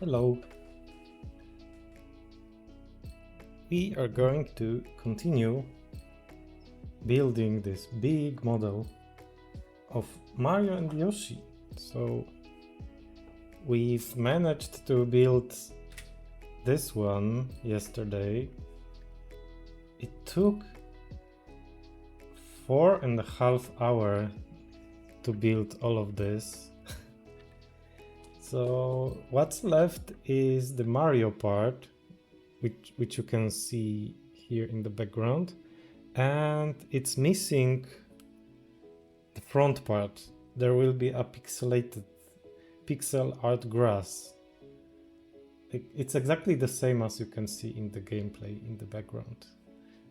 Hello. We are going to continue building this big model of Mario and Yoshi. So we've managed to build this one yesterday. It took 4.5 hours to build all of this. So what's left is the Mario part, which you can see here in the background, and it's missing the front part. There will be a pixelated pixel art grass. It's exactly the same as you can see in the gameplay in the background.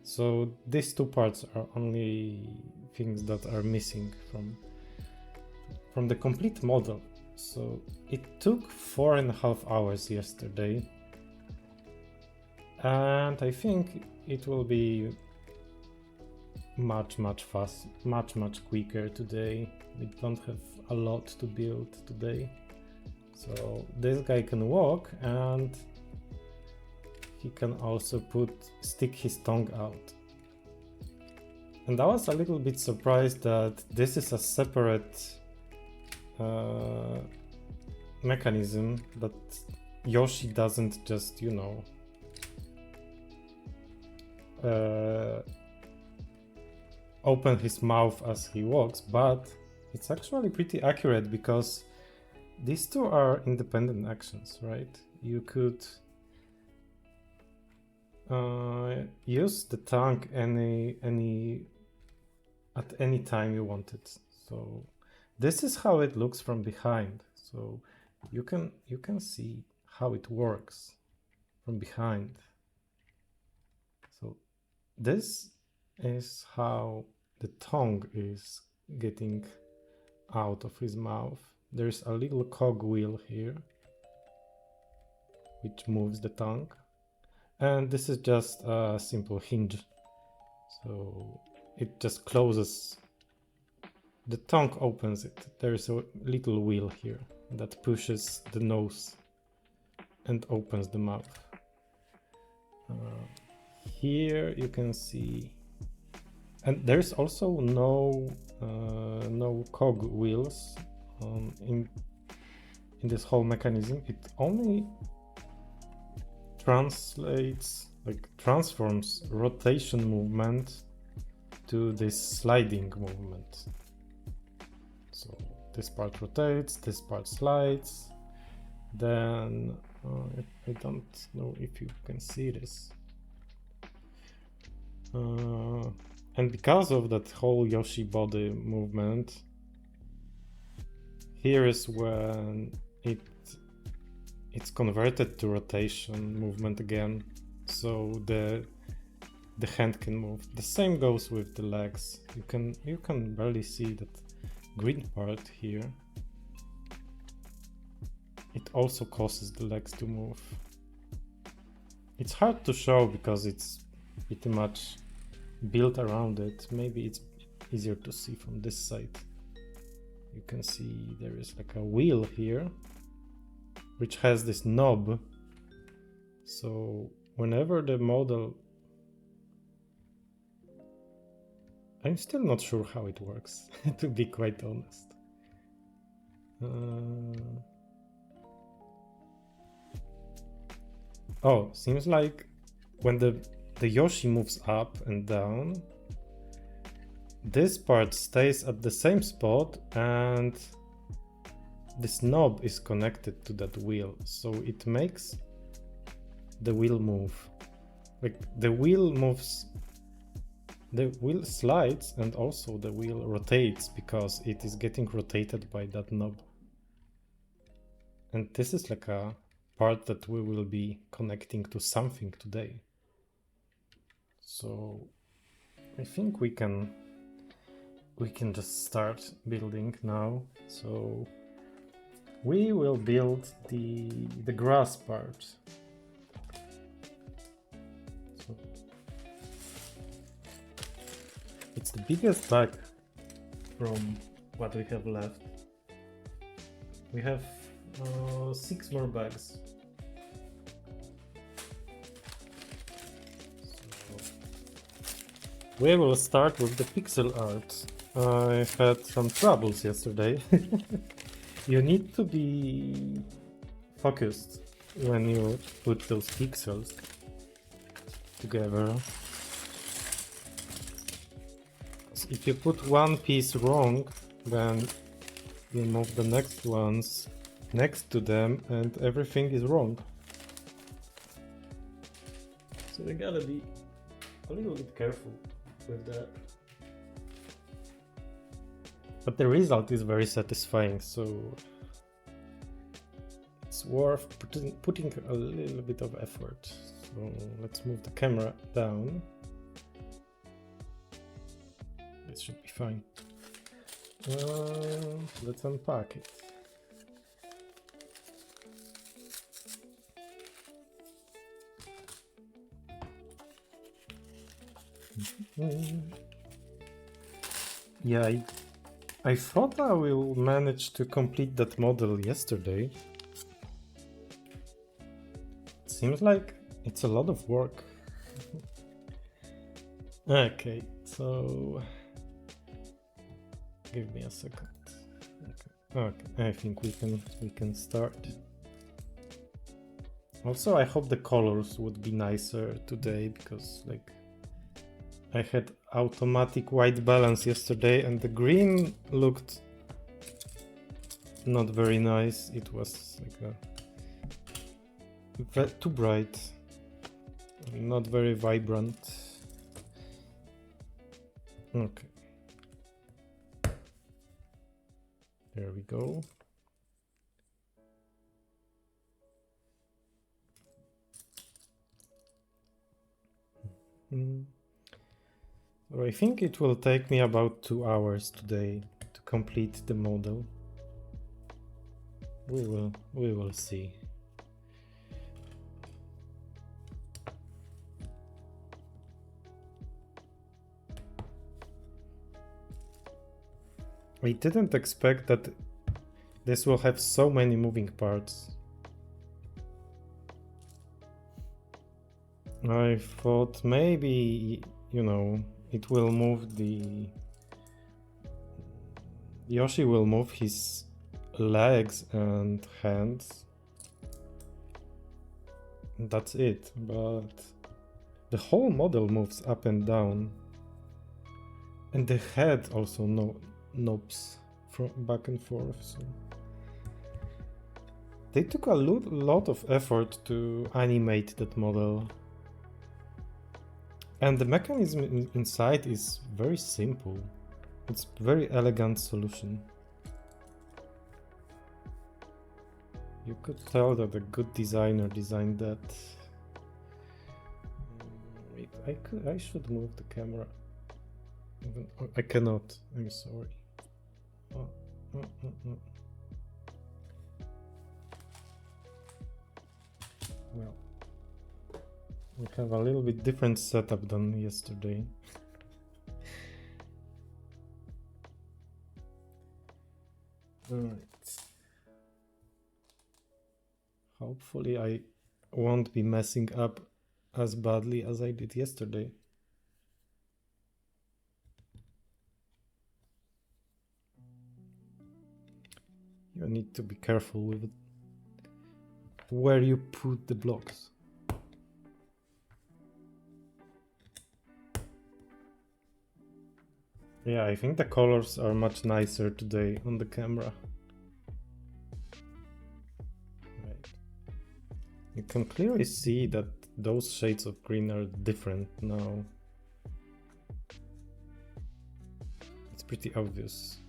So these two parts are only things that are missing from the complete model. So it took 4.5 hours yesterday, and I think it will be much quicker today. We don't have a lot to build today. So this guy can walk, and he can also stick his tongue out. And I was a little bit surprised that this is a separate mechanism, that Yoshi doesn't just, open his mouth as he walks, but it's actually pretty accurate because these two are independent actions, right? You could use the tongue at any time you want it. So this is how it looks from behind. So you can see how it works from behind. So this is how the tongue is getting out of his mouth. There's a little cog wheel here which moves the tongue, and this is just a simple hinge. So it just closes. The tongue opens it. There's a little wheel here that pushes the nose and opens the mouth. Here you can see, and there's also no cog wheels in this whole mechanism. It only transforms rotation movement to this sliding movement. So this part rotates, this part slides. Then I don't know if you can see this. And because of that whole Yoshi body movement, here is when it's converted to rotation movement again, so the hand can move. The same goes with the legs. You can barely see that green part here. It also causes the legs to move. It's hard to show because it's pretty much built around it. Maybe it's easier to see from this side. You can see there is like a wheel here which has this knob. So whenever the model, I'm still not sure how it works, to be quite honest. Oh, seems like when the Yoshi moves up and down, this part stays at the same spot, and this knob is connected to that wheel, so it makes the wheel move. Like the wheel moves, the wheel slides, and also the wheel rotates because it is getting rotated by that knob. And this is like a part that we will be connecting to something today. So I think we can just start building now. So we will build the grass part. So it's the biggest bag from what we have left. We have 6 more bags. We will start with the pixel art. I had some troubles yesterday. You need to be focused when you put those pixels together. If you put one piece wrong, then you move the next ones next to them and everything is wrong. So you gotta be a little bit careful with that. But the result is very satisfying, so it's worth putting a little bit of effort. So let's move the camera down. This should be fine. Let's unpack it. Yeah, I thought I will manage to complete that model yesterday. It seems like it's a lot of work. Okay, so give me a second. Okay, I think we can start. Also, I hope the colors would be nicer today because like I had automatic white balance yesterday and the green looked not very nice. It was like too bright, not very vibrant. Okay. There we go. So I think it will take me about 2 hours today to complete the model. We will see. I didn't expect that this will have so many moving parts. I thought maybe, you know, it will move Yoshi will move his legs and hands. That's it, but the whole model moves up and down. And the head also nopes from back and forth. So they took a lot of effort to animate that model. And the mechanism inside is very simple. It's a very elegant solution. You could tell that a good designer designed that. Wait, I should move the camera. I cannot. I'm sorry. Well, we have a little bit different setup than yesterday. Alright. Hopefully I won't be messing up as badly as I did yesterday. You need to be careful with where you put the blocks. Yeah, I think the colors are much nicer today on the camera. Right. You can clearly see that those shades of green are different now. It's pretty obvious.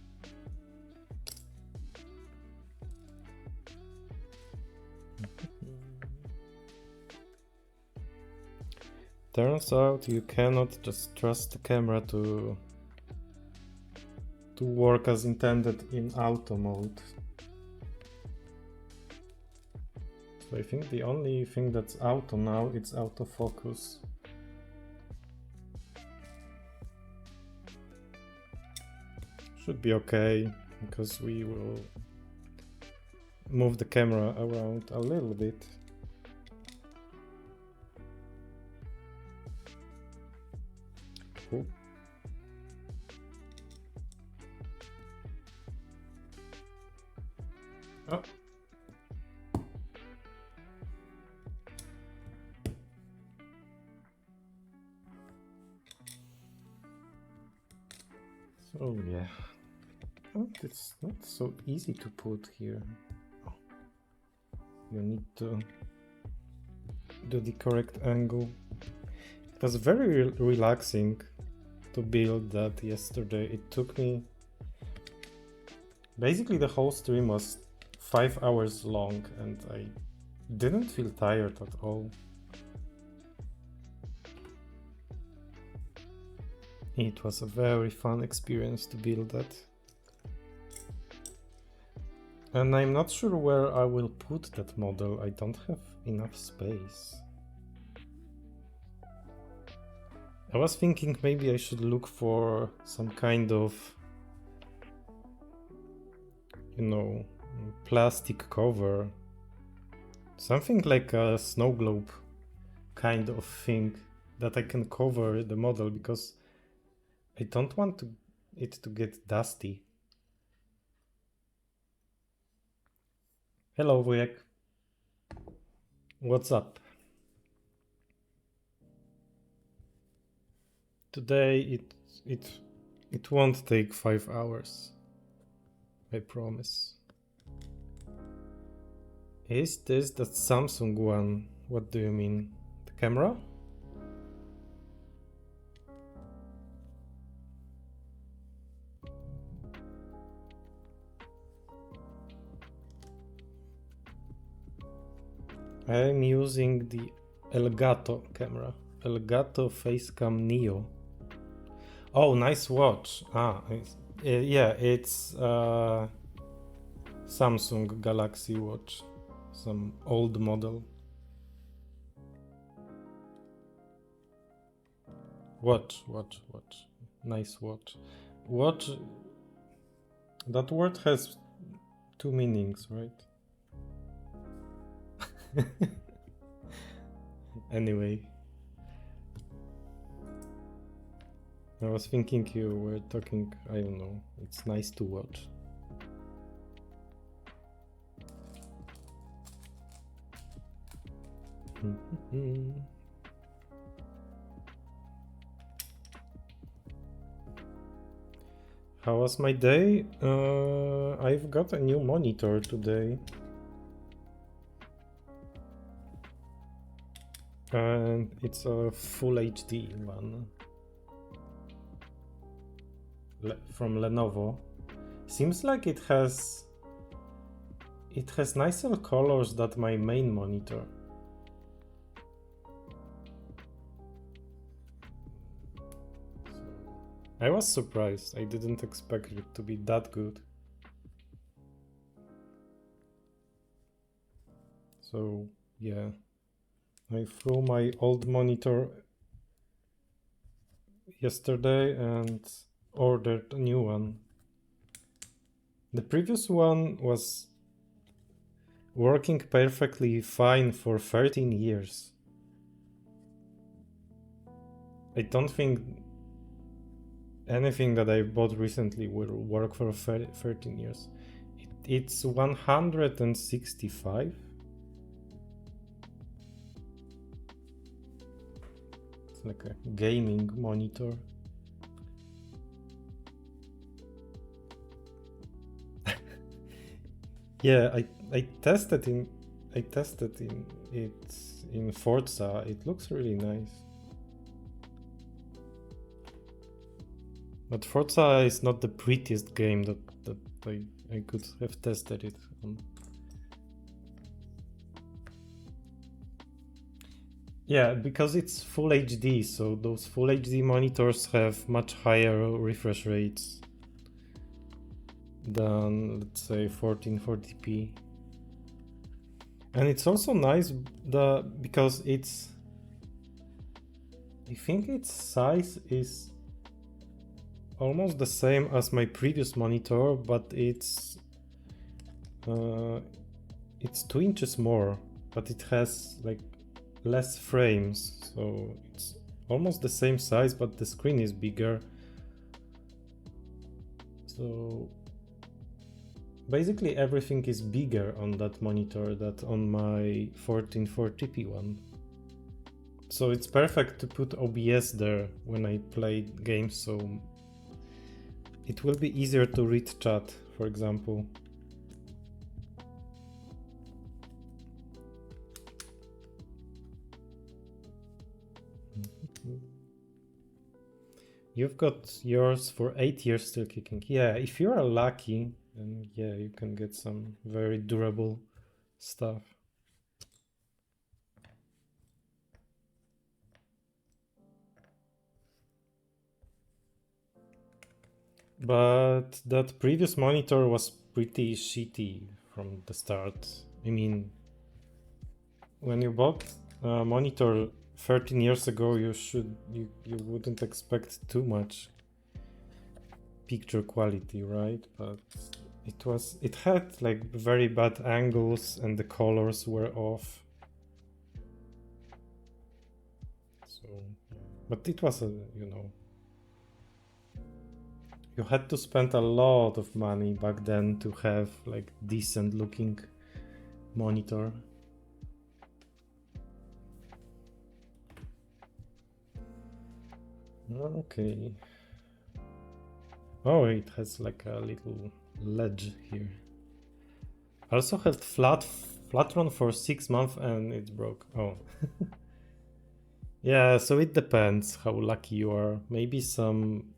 Turns out you cannot just trust the camera to work as intended in auto mode. So I think the only thing that's auto now is autofocus. Should be okay because we will move the camera around a little bit. Oh. So yeah, it's not so easy to put here. Oh. You need to do the correct angle. It was very relaxing to build that yesterday. It took me... Basically the whole stream was 5 hours long and I didn't feel tired at all. It was a very fun experience to build that. And I'm not sure where I will put that model. I don't have enough space. I was thinking maybe I should look for some kind of, you know, plastic cover. Something like a snow globe kind of thing that I can cover the model, because I don't want it to get dusty. Hello, Wujek. What's up? Today it won't take 5 hours. I promise. Is this the Samsung one? What do you mean? The camera? I'm using the Elgato camera. Elgato Facecam Neo. Oh, nice watch. Yeah, it's Samsung Galaxy watch. Some old model. Watch. Nice watch. Watch. That word has two meanings, right? Anyway. I was thinking you were talking, I don't know, it's nice to watch. How was my day? I've got a new monitor today. And it's a full HD one. From Lenovo. Seems like it has nicer colors than my main monitor. So, I was surprised. I didn't expect it to be that good. So yeah, I threw my old monitor yesterday and ordered a new one. The previous one was working perfectly fine for 13 years. I don't think anything that I bought recently will work for 13 years. It's 165. It's like a gaming monitor. Yeah, I tested it in Forza. It looks really nice. But Forza is not the prettiest game that I could have tested it on. Yeah, because it's full HD, so those full HD monitors have much higher refresh rates than, let's say, 1440p. And it's also nice because I think its size is almost the same as my previous monitor, but it's 2 inches more, but it has like less frames, so it's almost the same size, but the screen is bigger. So basically everything is bigger on that monitor than on my 1440p one. So it's perfect to put OBS there when I play games, so it will be easier to read chat, for example. You've got yours for 8 years still kicking. Yeah, if you are lucky, then yeah, you can get some very durable stuff. But that previous monitor was pretty shitty from the start. I mean, when you bought a monitor 13 years ago, you wouldn't expect too much picture quality, right? But it had like very bad angles and the colors were off. So, but it was you had to spend a lot of money back then to have like decent looking monitor. Okay. Oh, it has like a little ledge here. I also had Flatron for 6 months and it broke. Oh. Yeah, so it depends how lucky you are. Maybe some,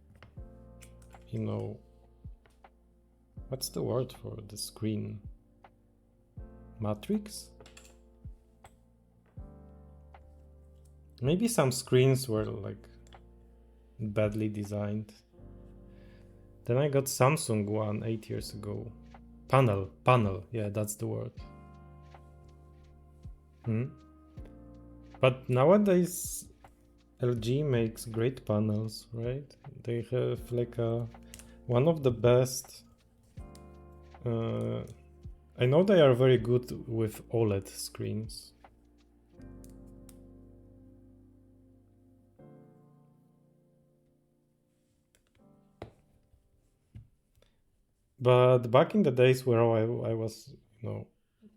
what's the word for the screen? Matrix? Maybe some screens were like badly designed. Then I got Samsung one 8 years ago. Panel, yeah, that's the word. But nowadays LG makes great panels, right? They have like one of the best. I know they are very good with OLED screens. But back in the days where I was,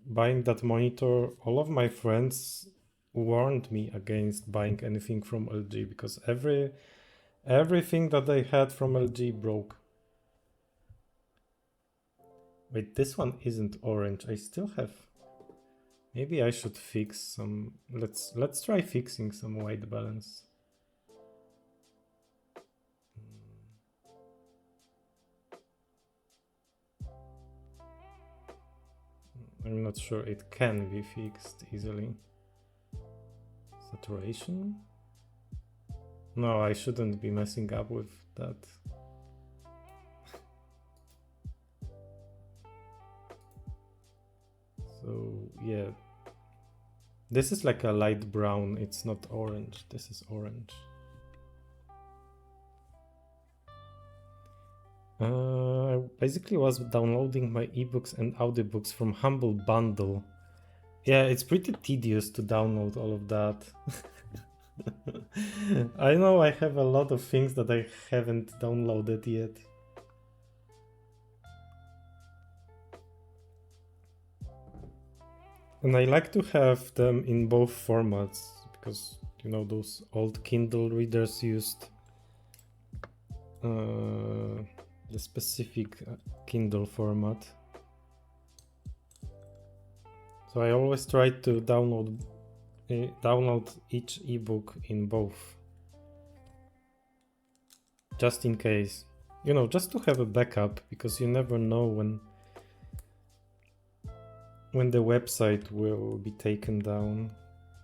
buying that monitor, all of my friends warned me against buying anything from LG because everything that they had from LG broke. Wait, this one isn't orange. I still have. Maybe I should fix some. Let's try fixing some white balance. I'm not sure it can be fixed easily. Saturation? No, I shouldn't be messing up with that. So yeah, this is like a light brown. It's not orange. This is orange. I basically was downloading my ebooks and audiobooks from Humble Bundle. Yeah, it's pretty tedious to download all of that. I know I have a lot of things that I haven't downloaded yet. And I like to have them in both formats because, those old Kindle readers used the specific Kindle format. So I always try to download each ebook in both. Just in case. Just to have a backup, because you never know when the website will be taken down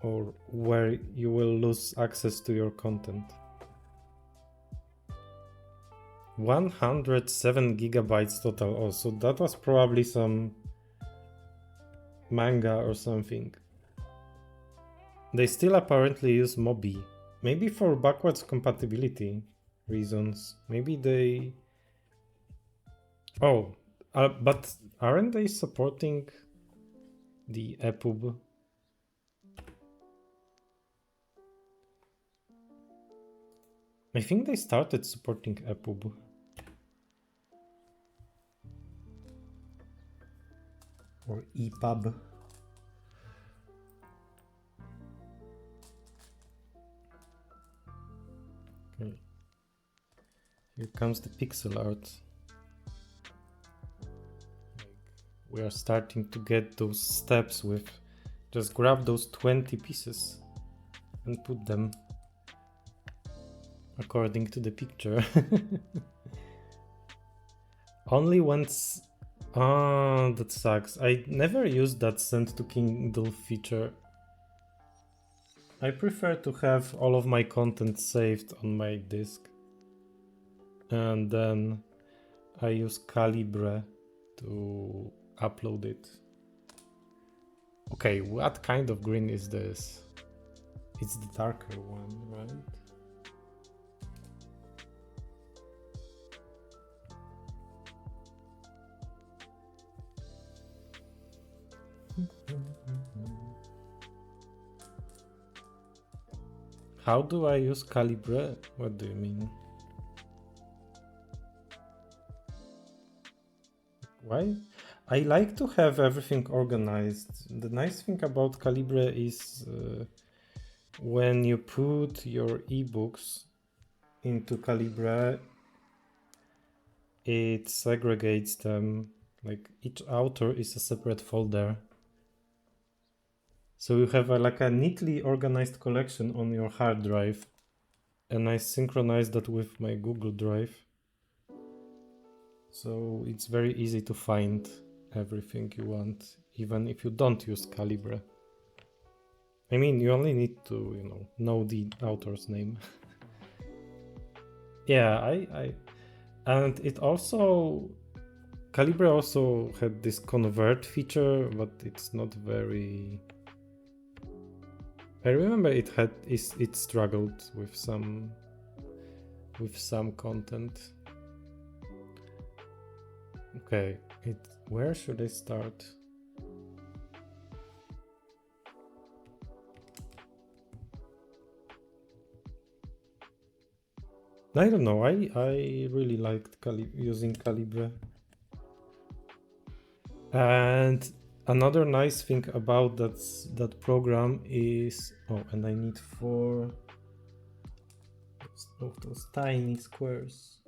or where you will lose access to your content. 107 gigabytes total. Oh, so that was probably some manga or something. They still apparently use Mobi. Maybe for backwards compatibility reasons. Maybe they... Oh, but aren't they supporting the EPUB? I think they started supporting EPUB. or EPUB. Okay. Here comes the pixel art. We are starting to get those steps with just grab those 20 pieces and put them according to the picture. Only once. Ah, that sucks. I never used that send to Kindle feature. I prefer to have all of my content saved on my disk, and then I use Calibre to upload it. Okay, what kind of green is this? It's the darker one, right? How do I use Calibre? What do you mean? Why? I like to have everything organized. The nice thing about Calibre is when you put your ebooks into Calibre, it segregates them. Like each author is a separate folder. So you have like a neatly organized collection on your hard drive. And I synchronize that with my Google Drive. So it's very easy to find everything you want, even if you don't use Calibre. I mean, you only need to, know the author's name. Yeah, and it also, Calibre also had this convert feature, but it's not very. I remember it struggled with some content. Okay, where should I start? I don't know. I really liked using Calibre. And another nice thing about that program is, and I need 4 of those tiny squares.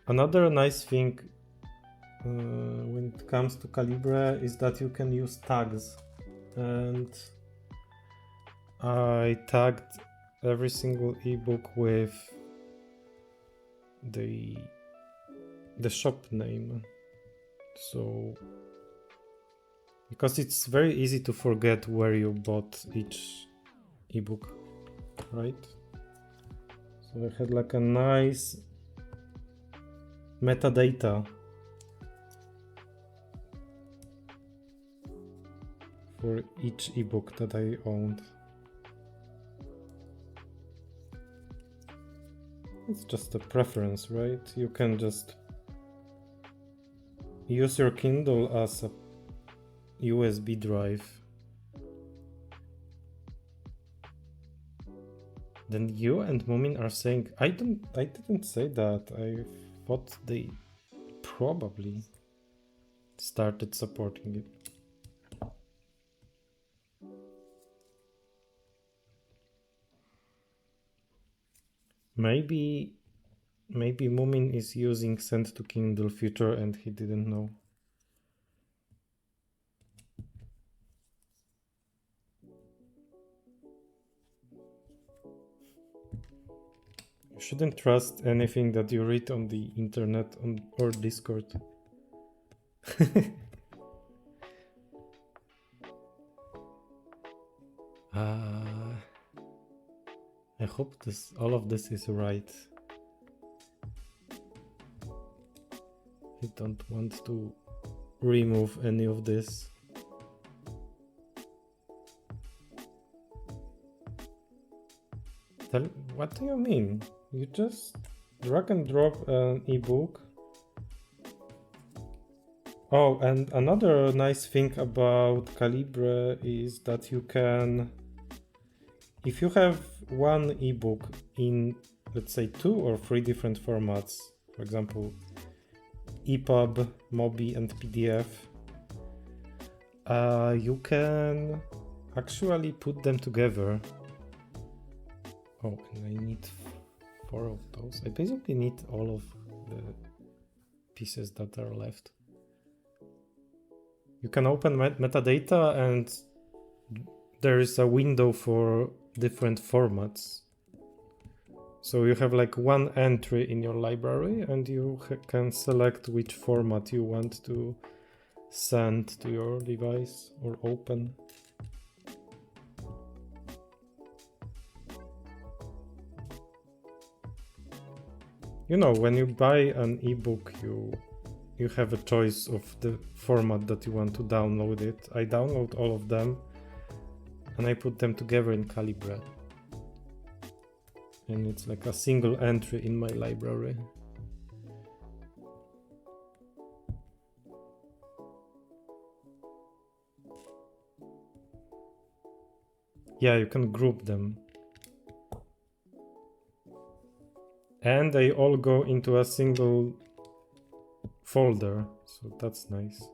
Another nice thing when it comes to Calibre is that you can use tags, and I tagged every single ebook with the shop name. So, because it's very easy to forget where you bought each ebook, right? So I had like a nice metadata for each ebook that I owned. It's just a preference, right? You can just use your Kindle as a USB drive. Then you and Mumin are saying, I didn't say that. I thought they probably started supporting it. Maybe Mumin is using send to Kindle feature and he didn't know. You shouldn't trust anything that you read on the internet or Discord. I hope all of this is right. I don't want to remove any of this. What do you mean? You just drag and drop an ebook. Oh, and another nice thing about Calibre is that you can, if you have one ebook in, let's say, 2 or 3 different formats, for example, EPUB, MOBI, and PDF, You can actually put them together. Oh, and I need 4 of those. I basically need all of the pieces that are left. You can open metadata and there is a window for different formats. So you have like one entry in your library and you can select which format you want to send to your device or open. You know, when you buy an ebook, you have a choice of the format that you want to download it. I download all of them and I put them together in Calibre. And it's like a single entry in my library. Yeah, you can group them. And they all go into a single folder, so that's nice.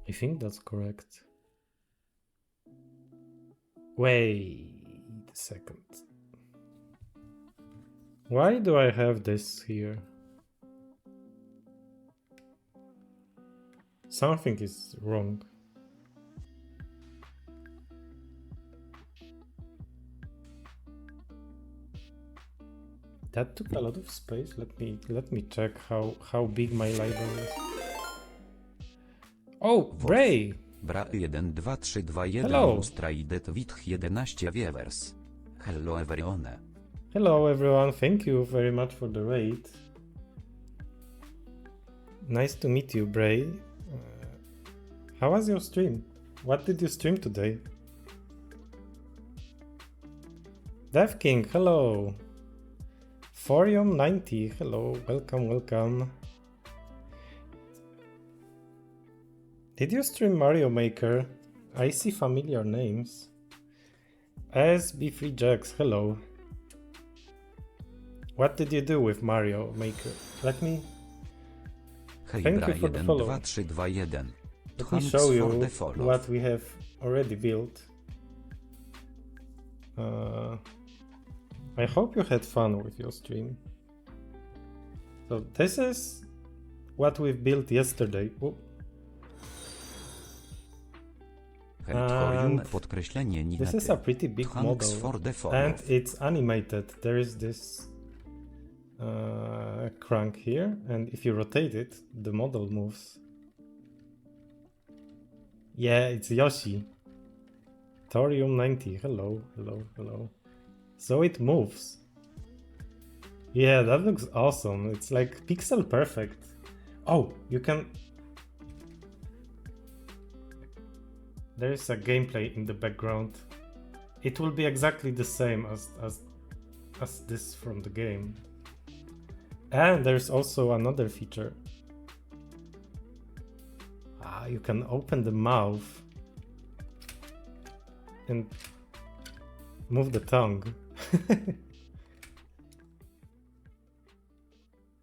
I think that's correct. Wait a second. Why do I have this here? Something is wrong. That took a lot of space. Let me check how big my library is. Oh, Bray! Bra 1 2 3 2 1 Hello. Lustraidet Witch 11 viewers. Hello everyone. Hello everyone, thank you very much for the raid. Nice to meet you, Bray. How was your stream? What did you stream today? Dev King, hello. Forium 90, hello, welcome. Did you stream Mario Maker? I see familiar names. SB3Jax, hello. What did you do with Mario Maker? Let me Thank you for the follow. 2 3 2 1. Let me show you what we have already built. I hope you had fun with your stream. So this is what we've built yesterday. And this is a pretty big model and it's animated. There is this crank here, and if you rotate it, the model moves. Yeah, it's Yoshi. Thorium 90, hello. So it moves. Yeah, that looks awesome. It's like pixel perfect. Oh, you can... There is a gameplay in the background. It will be exactly the same as this from the game. And there's also another feature. You can open the mouth and move the tongue.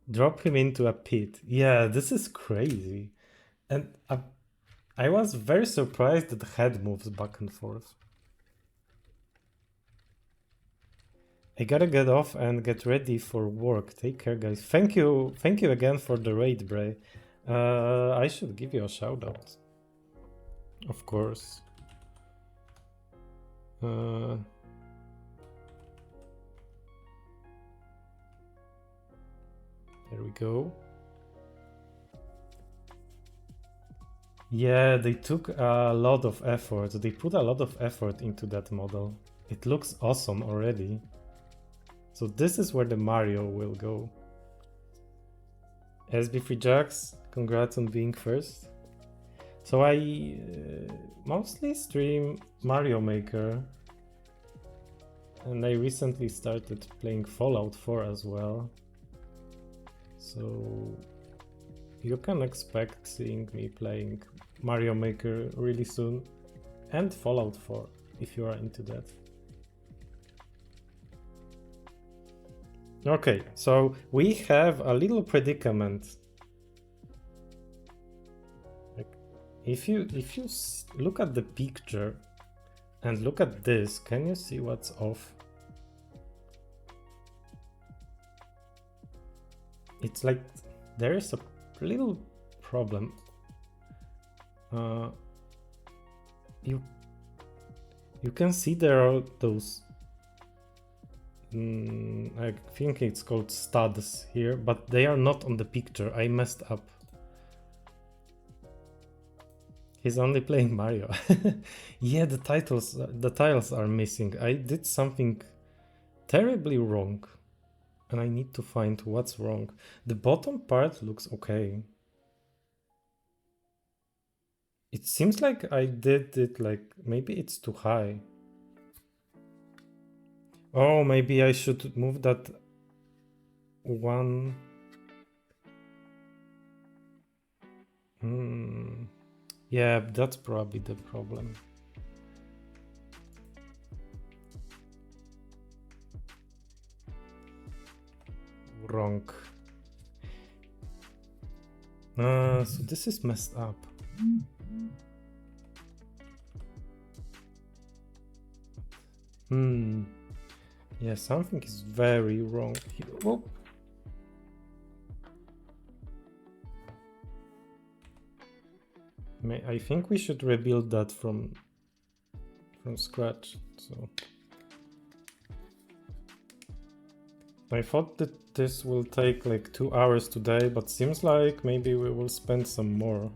Drop him into a pit. Yeah, this is crazy. And I was very surprised that the head moves back and forth. I gotta get off and get ready for work. Take care, guys. Thank you again for the raid, Bray. I should give you a shout out. Of course. There we go. Yeah, they took a lot of effort. They put a lot of effort into that model. It looks awesome already. So this is where the Mario will go. SB3Jax, congrats on being first. So I mostly stream Mario Maker. And I recently started playing Fallout 4 as well. So you can expect seeing me playing Mario Maker really soon. And Fallout 4, if you are into that. Okay, so we have a little predicament. I if you look at the picture and look at this, can you see what's off? It's like there is a little problem. You can see there are those I think it's called studs here, but they are not on the picture. I messed up. He's only playing Mario. Yeah, the tiles are missing. I did something terribly wrong, and I need to find what's wrong. The bottom part looks okay. It seems like I did it like maybe it's too high. Oh, maybe I should move that one. Yeah, that's probably the problem. Wrong. So this is messed up. Yeah, something is very wrong here. Whoa. I think we should rebuild that from scratch. So I thought that this will take like 2 hours today, but seems like maybe we will spend some more.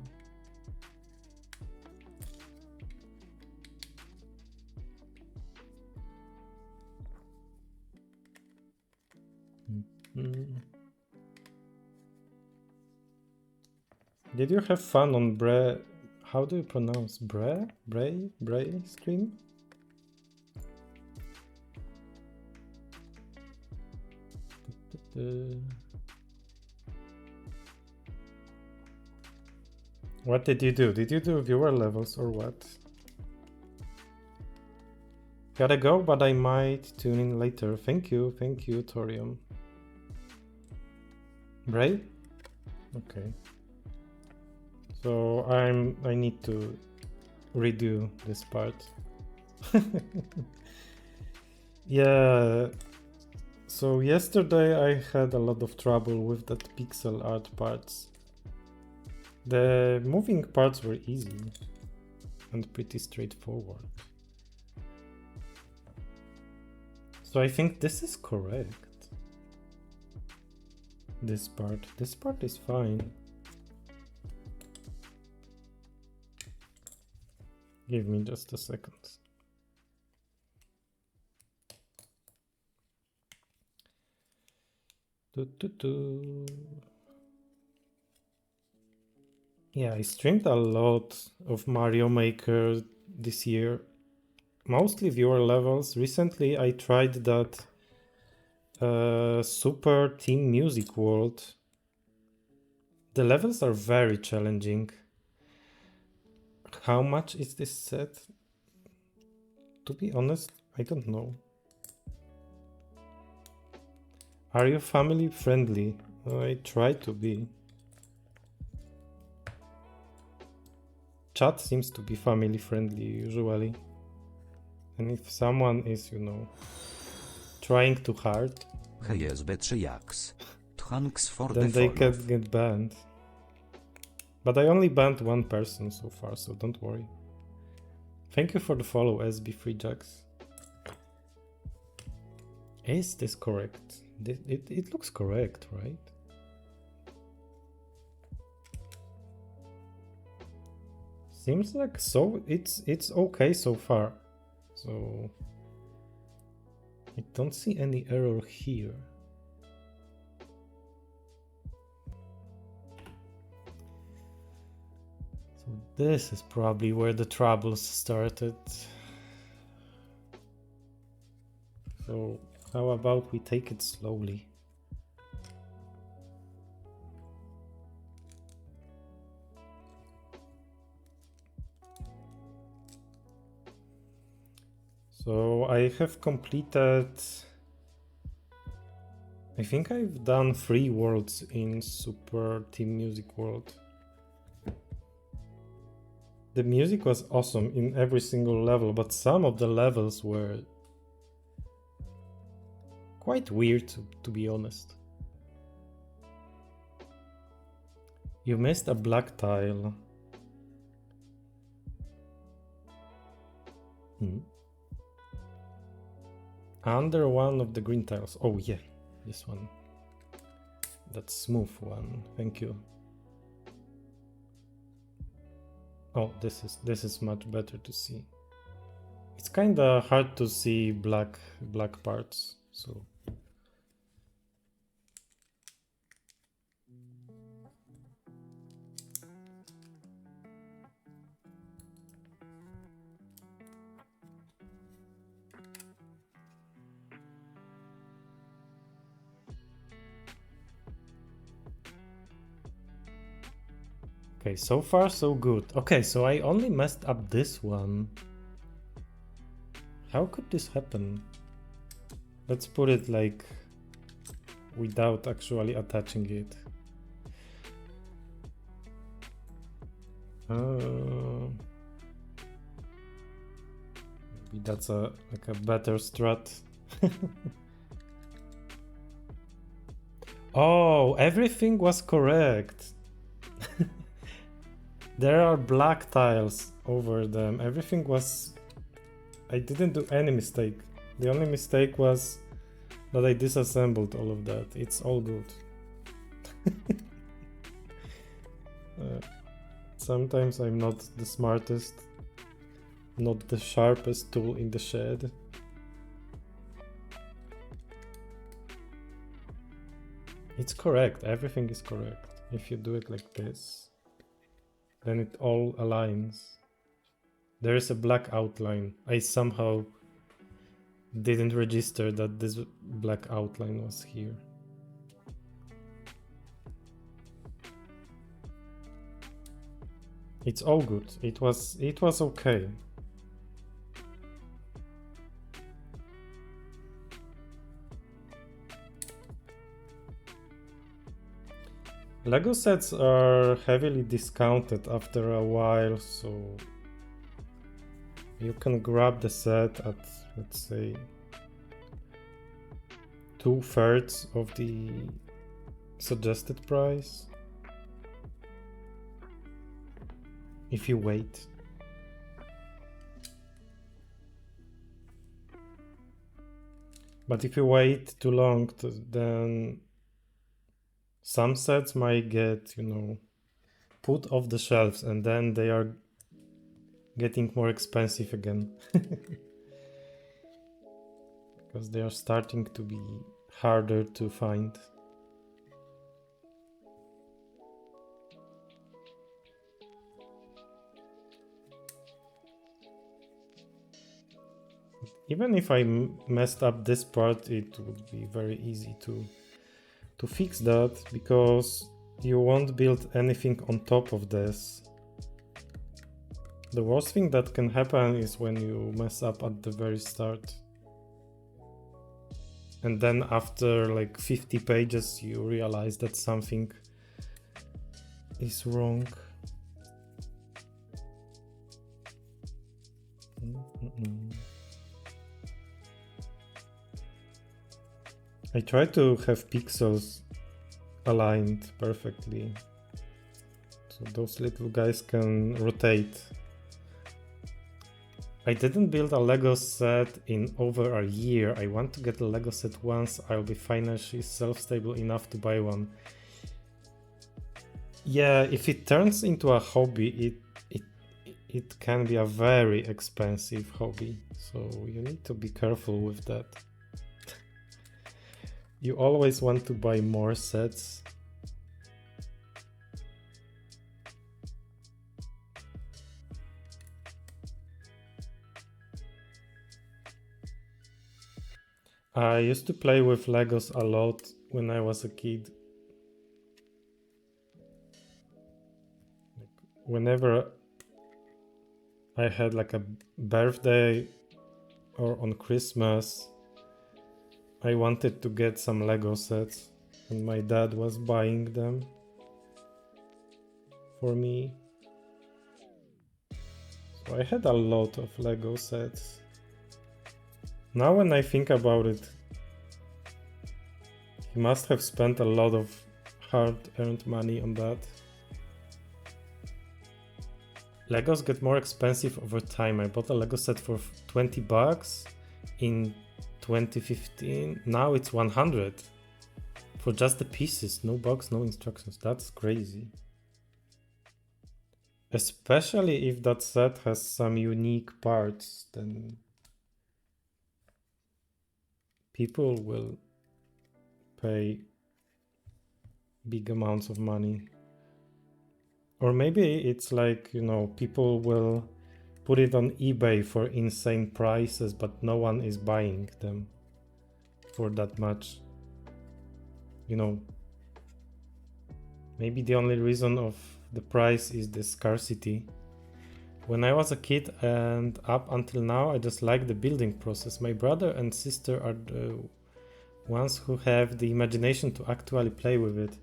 Did you have fun on how do you pronounce Bray stream? What did you do? Did you do viewer levels or what? Gotta go, but I might tune in later. Thank you, Torium. Bray? Okay. So I need to redo this part. Yeah. So yesterday I had a lot of trouble with that pixel art parts. The moving parts were easy and pretty straightforward. So I think this is correct. This part is fine. Give me just a second. Yeah, I streamed a lot of Mario Maker this year, mostly viewer levels. Recently I tried that Super Team Music World. The levels are very challenging. How much is this set? To be honest, I don't know. Are you family friendly? I try to be. Chat seems to be family friendly usually. And if someone is, trying too hard, then they can get banned. But I only banned one person so far, so don't worry. Thank you for the follow, SB3Jax. Is this correct? It looks correct, right? Seems like so. It's okay so far. So I don't see any error here. So this is probably where the troubles started. So how about we take it slowly? So I have completed, I think I've done 3 worlds in Super Team Music World. The music was awesome in every single level, but some of the levels were quite weird, to be honest. You missed a black tile. Under one of the green tiles. Oh yeah, this one. That smooth one. Thank you. Oh, this is much better to see. It's kind of hard to see black parts, so. Okay, so far so good. Okay, so I only messed up this one. How could this happen? Let's put it like without actually attaching it. Maybe that's like a better strat. Oh, everything was correct. There are black tiles over them. Everything was... I didn't do any mistake. The only mistake was that I disassembled all of that. It's all good. Sometimes I'm not the smartest, not the sharpest tool in the shed. It's correct. Everything is correct. If you do it like this, then it all aligns. There is a black outline. I somehow didn't register that this black outline was here. It's all good. It was okay. Lego sets are heavily discounted after a while, so you can grab the set at, let's say, 2/3 of the suggested price if you wait. But if you wait too long, then some sets might get, you know, put off the shelves, and then they are getting more expensive again. Because they are starting to be harder to find. Even if I messed up this part, it would be very easy to fix that, because you won't build anything on top of this. The worst thing that can happen is when you mess up at the very start. And then after like 50 pages, you realize that something is wrong. I try to have pixels aligned perfectly, so those little guys can rotate. I didn't build a Lego set in over a year. I want to get a Lego set once I'll be financially self-stable enough to buy one. Yeah, if it turns into a hobby, it can be a very expensive hobby, so you need to be careful with that. You always want to buy more sets. I used to play with Legos a lot when I was a kid. Whenever I had like a birthday or on Christmas, I wanted to get some Lego sets, and my dad was buying them for me. So I had a lot of Lego sets. Now when I think about it, he must have spent a lot of hard-earned money on that. Legos get more expensive over time. I bought a Lego set for 20 bucks in 2015. Now it's 100 for just the pieces. No box, no instructions. That's crazy. Especially if that set has some unique parts, then people will pay big amounts of money. Or maybe it's like, you know, people will put it on eBay for insane prices, but no one is buying them for that much. You know, maybe the only reason of the price is the scarcity. When I was a kid and up until now, I just like the building process. My brother and sister are the ones who have the imagination to actually play with it.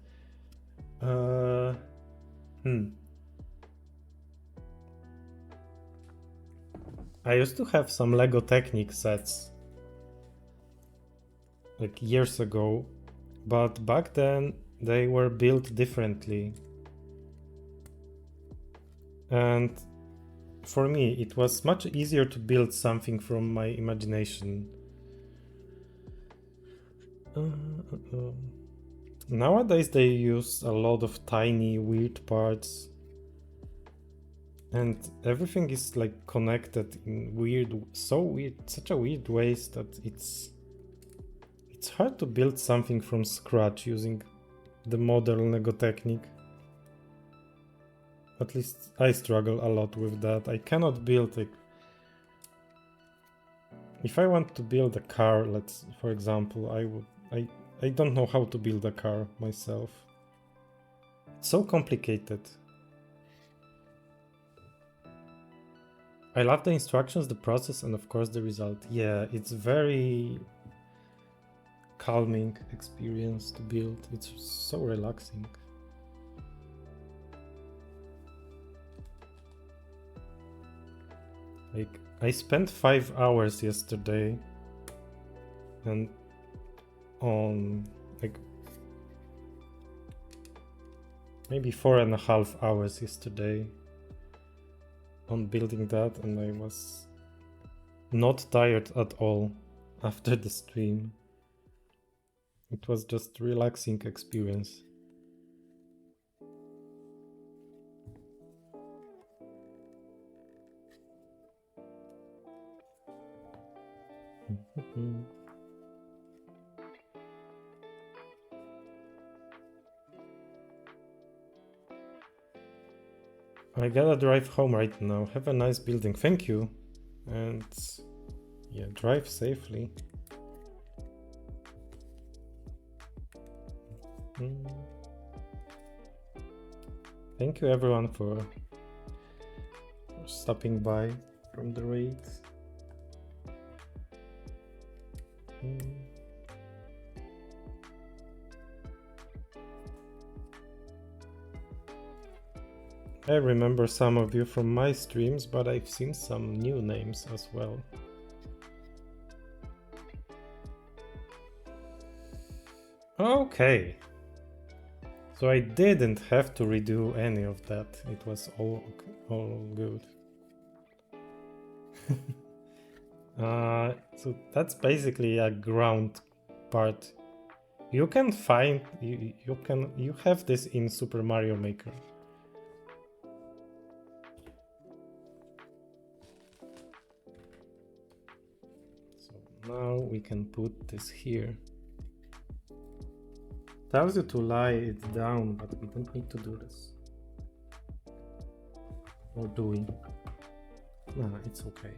I used to have some Lego Technic sets like years ago, but back then they were built differently. And for me, it was much easier to build something from my imagination. Nowadays they use a lot of tiny weird parts, and everything is like connected in such a weird ways that it's hard to build something from scratch using the modern Lego technique. At least I struggle a lot with that. I cannot build like, if I want to build a car, for example, I don't know how to build a car myself. It's so complicated. I love the instructions, the process, and of course the result. Yeah, it's very calming experience to build. It's so relaxing. Like, I spent 5 hours yesterday and on like maybe 4.5 hours yesterday on building that, and I was not tired at all after the stream. It was just relaxing experience. I gotta drive home right now. Have a nice building. Thank you. And yeah, drive safely. Thank you everyone for stopping by from the raid. I remember some of you from my streams, but I've seen some new names as well. Okay. So I didn't have to redo any of that. It was all good. So that's basically a ground part. You can find you have this in Super Mario Maker. So now we can put this here. Tells you to lie it down, but we don't need to do this. Or do we? Nah, it's okay.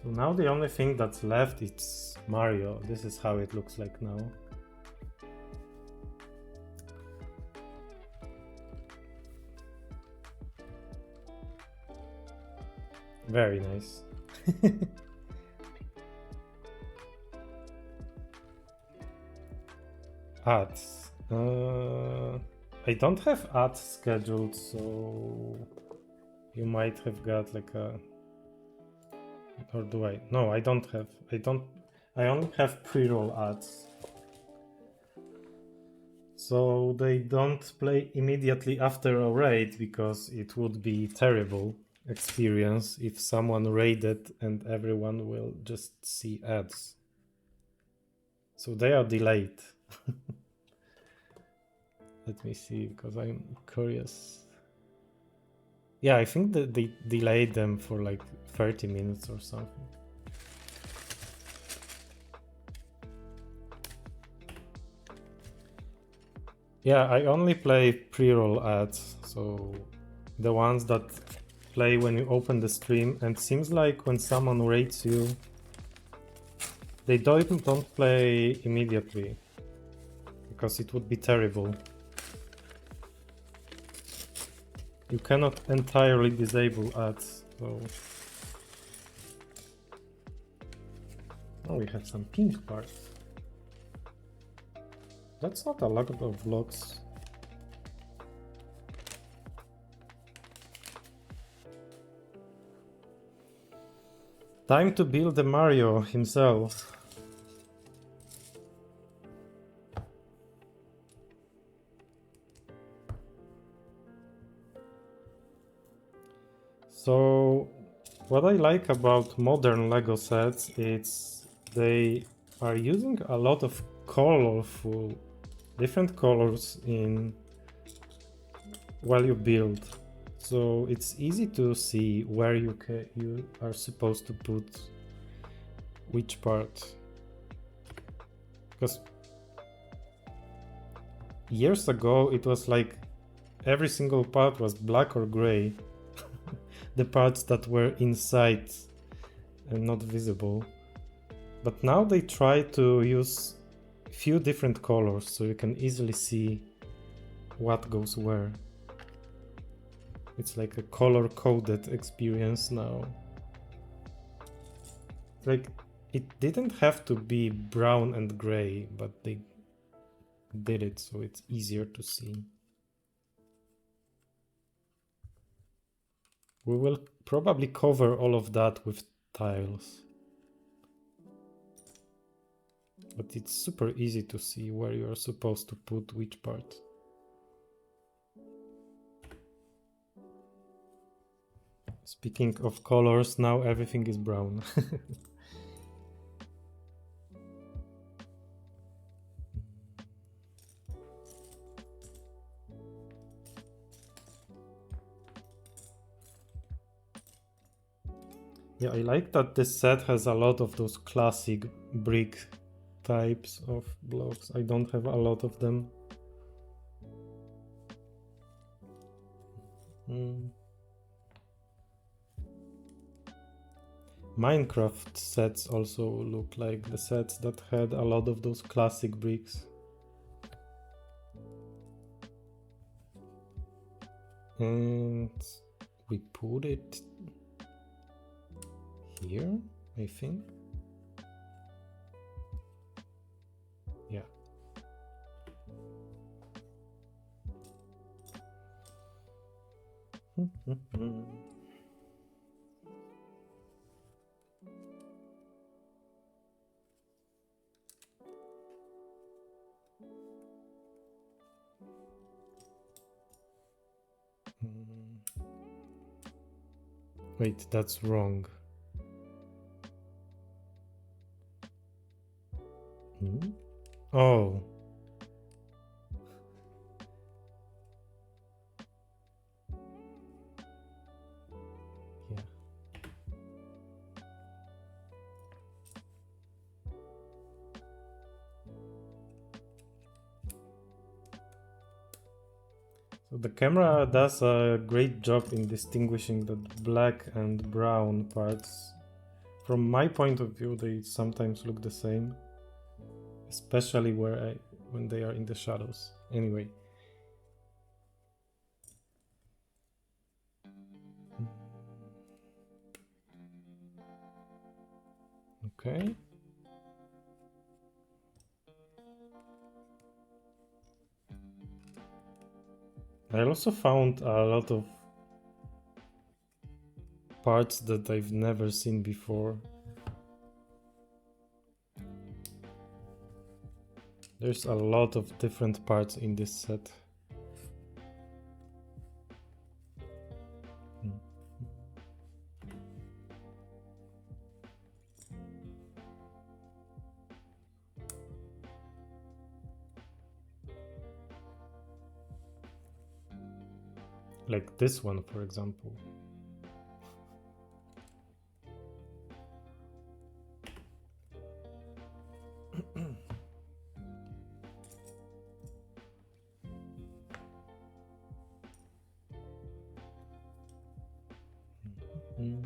So now the only thing that's left is Mario. This is how it looks like now. Very nice. Ads. I don't have ads scheduled, so you might have got like a, or do I? No, I don't have. I only have pre-roll ads. So they don't play immediately after a raid because it would be terrible experience if someone raided and everyone will just see ads. So they are delayed. Let me see because I'm curious. Yeah, I think that they delayed them for like 30 minutes or something. Yeah, I only play pre-roll ads, so the ones that play when you open the stream, and seems like when someone rates you, they don't play immediately, because it would be terrible. You cannot entirely disable ads, so... Oh, we have some pink parts. That's not a lot of vlogs. Time to build the Mario himself. So, what I like about modern Lego sets is they are using a lot of colorful, different colors in while you build. So it's easy to see where you are supposed to put which part. Because years ago it was like every single part was black or gray. The parts that were inside and not visible. But now they try to use few different colors so you can easily see what goes where. It's like a color-coded experience now. Like, it didn't have to be brown and gray, but they did it so it's easier to see. We will probably cover all of that with tiles. But it's super easy to see where you're supposed to put which part. Speaking of colors, now everything is brown. Yeah, I like that this set has a lot of those classic brick types of blocks. I don't have a lot of them. Minecraft sets also look like the sets that had a lot of those classic bricks. And we put it here, I think. Yeah. Wait, that's wrong. Oh. Yeah. So the camera does a great job in distinguishing the black and brown parts. From my point of view, they sometimes look the same, especially when they are in the shadows. Anyway. Okay. I also found a lot of parts that I've never seen before. There's a lot of different parts in this set. Like this one, for example. Mm.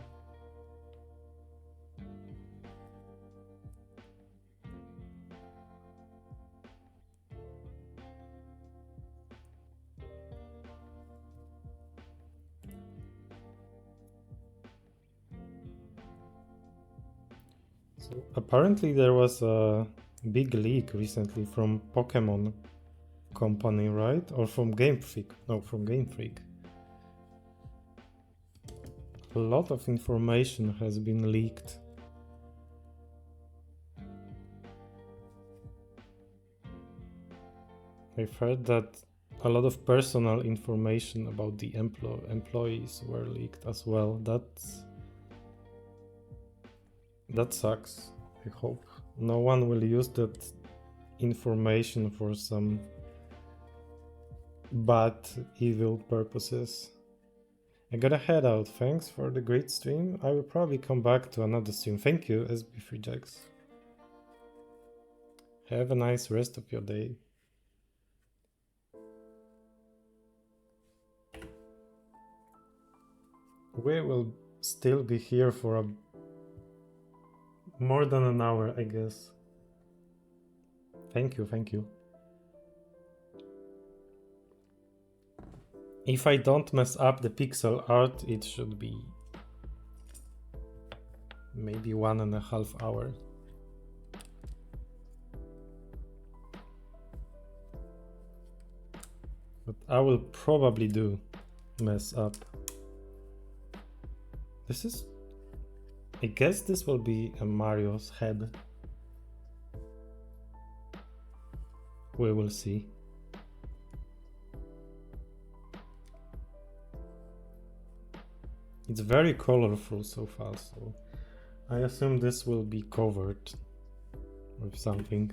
So apparently there was a big leak recently from Pokemon Company, right? Or from Game Freak? No, from Game Freak. A lot of information has been leaked. I've heard that a lot of personal information about the employees were leaked as well. That sucks. I hope no one will use that information for some bad, evil purposes. I gotta head out. Thanks for the great stream. I will probably come back to another stream. Thank you, SB3Jax. Have a nice rest of your day. We will still be here for more than an hour, I guess. Thank you, thank you. If I don't mess up the pixel art, it should be maybe 1.5 hours. But I will probably do mess up. This is... I guess this will be a Mario's head. We will see. It's very colorful so far, so I assume this will be covered with something.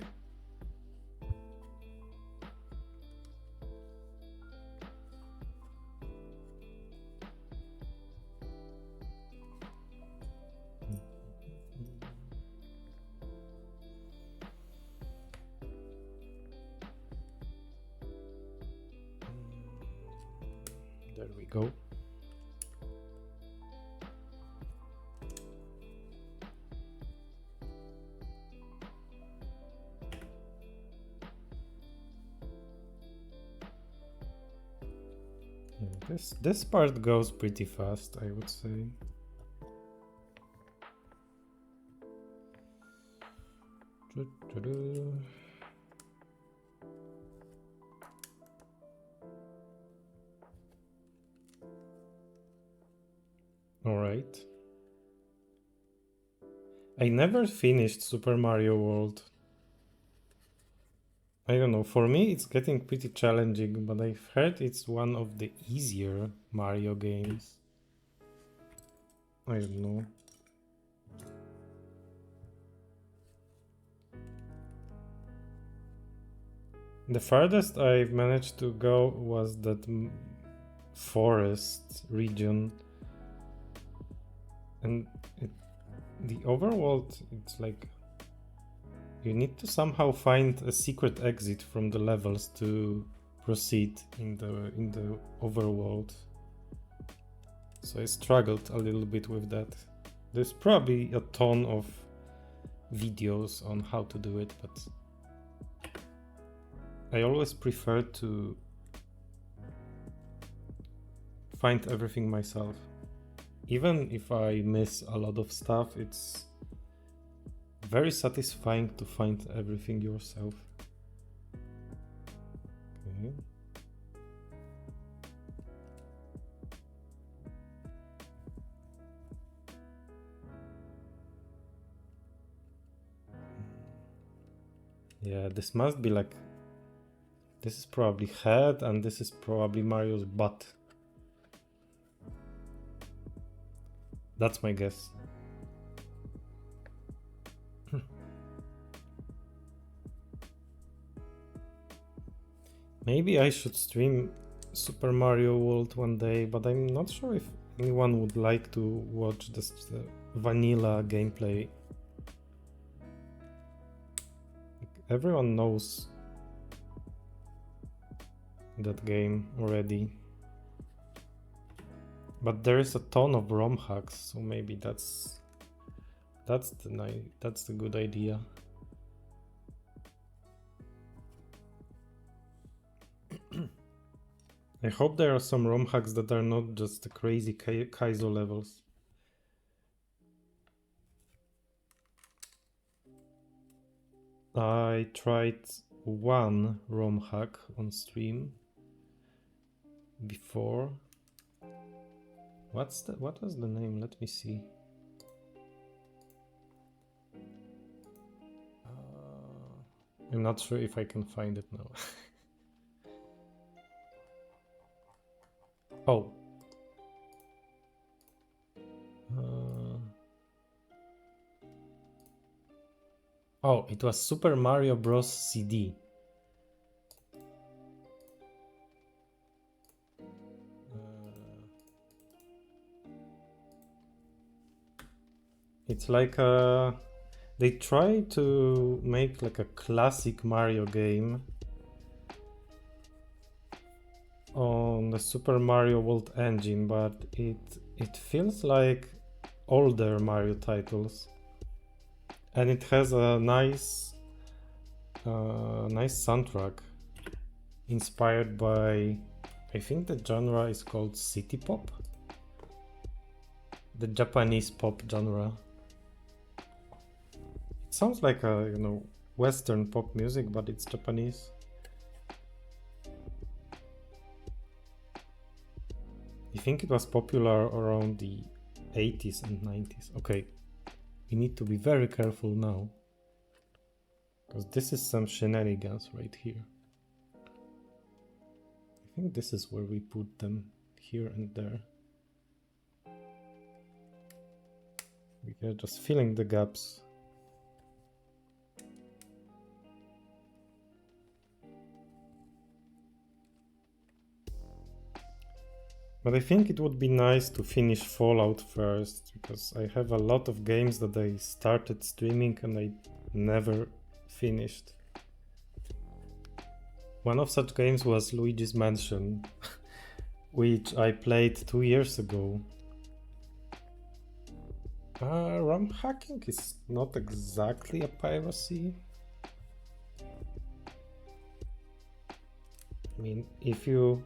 There we go. This part goes pretty fast, I would say. All right. I never finished Super Mario World. I don't know, for me it's getting pretty challenging, but I've heard it's one of the easier Mario games. I don't know. The farthest I've managed to go was that forest region. And the overworld, it's like you need to somehow find a secret exit from the levels to proceed in the overworld. So I struggled a little bit with that. There's probably a ton of videos on how to do it, but I always prefer to find everything myself. Even if I miss a lot of stuff, it's very satisfying to find everything yourself. Okay. Yeah, this must be like... This is probably head and this is probably Mario's butt. That's my guess. Maybe I should stream Super Mario World one day, but I'm not sure if anyone would like to watch this vanilla gameplay. Everyone knows that game already. But there is a ton of ROM hacks, so maybe that's the good idea. I hope there are some ROM hacks that are not just the crazy Kaizo levels. I tried one ROM hack on stream before. What was the name? Let me see. I'm not sure if I can find it now. Oh. Oh, it was Super Mario Bros. CD. It's like they try to make like a classic Mario game on the Super Mario World engine, but it feels like older Mario titles, and it has a nice soundtrack inspired by, I think the genre is called city pop, the Japanese pop genre. It sounds like a Western pop music, but it's Japanese. I think it was popular around the 80s and 90s. Okay, we need to be very careful now, because this is some shenanigans right here. I think this is where we put them, here and there. We are just filling the gaps. But I think it would be nice to finish Fallout first, because I have a lot of games that I started streaming and I never finished. One of such games was Luigi's Mansion, which I played 2 years ago. ROM hacking is not exactly a piracy. I mean, if you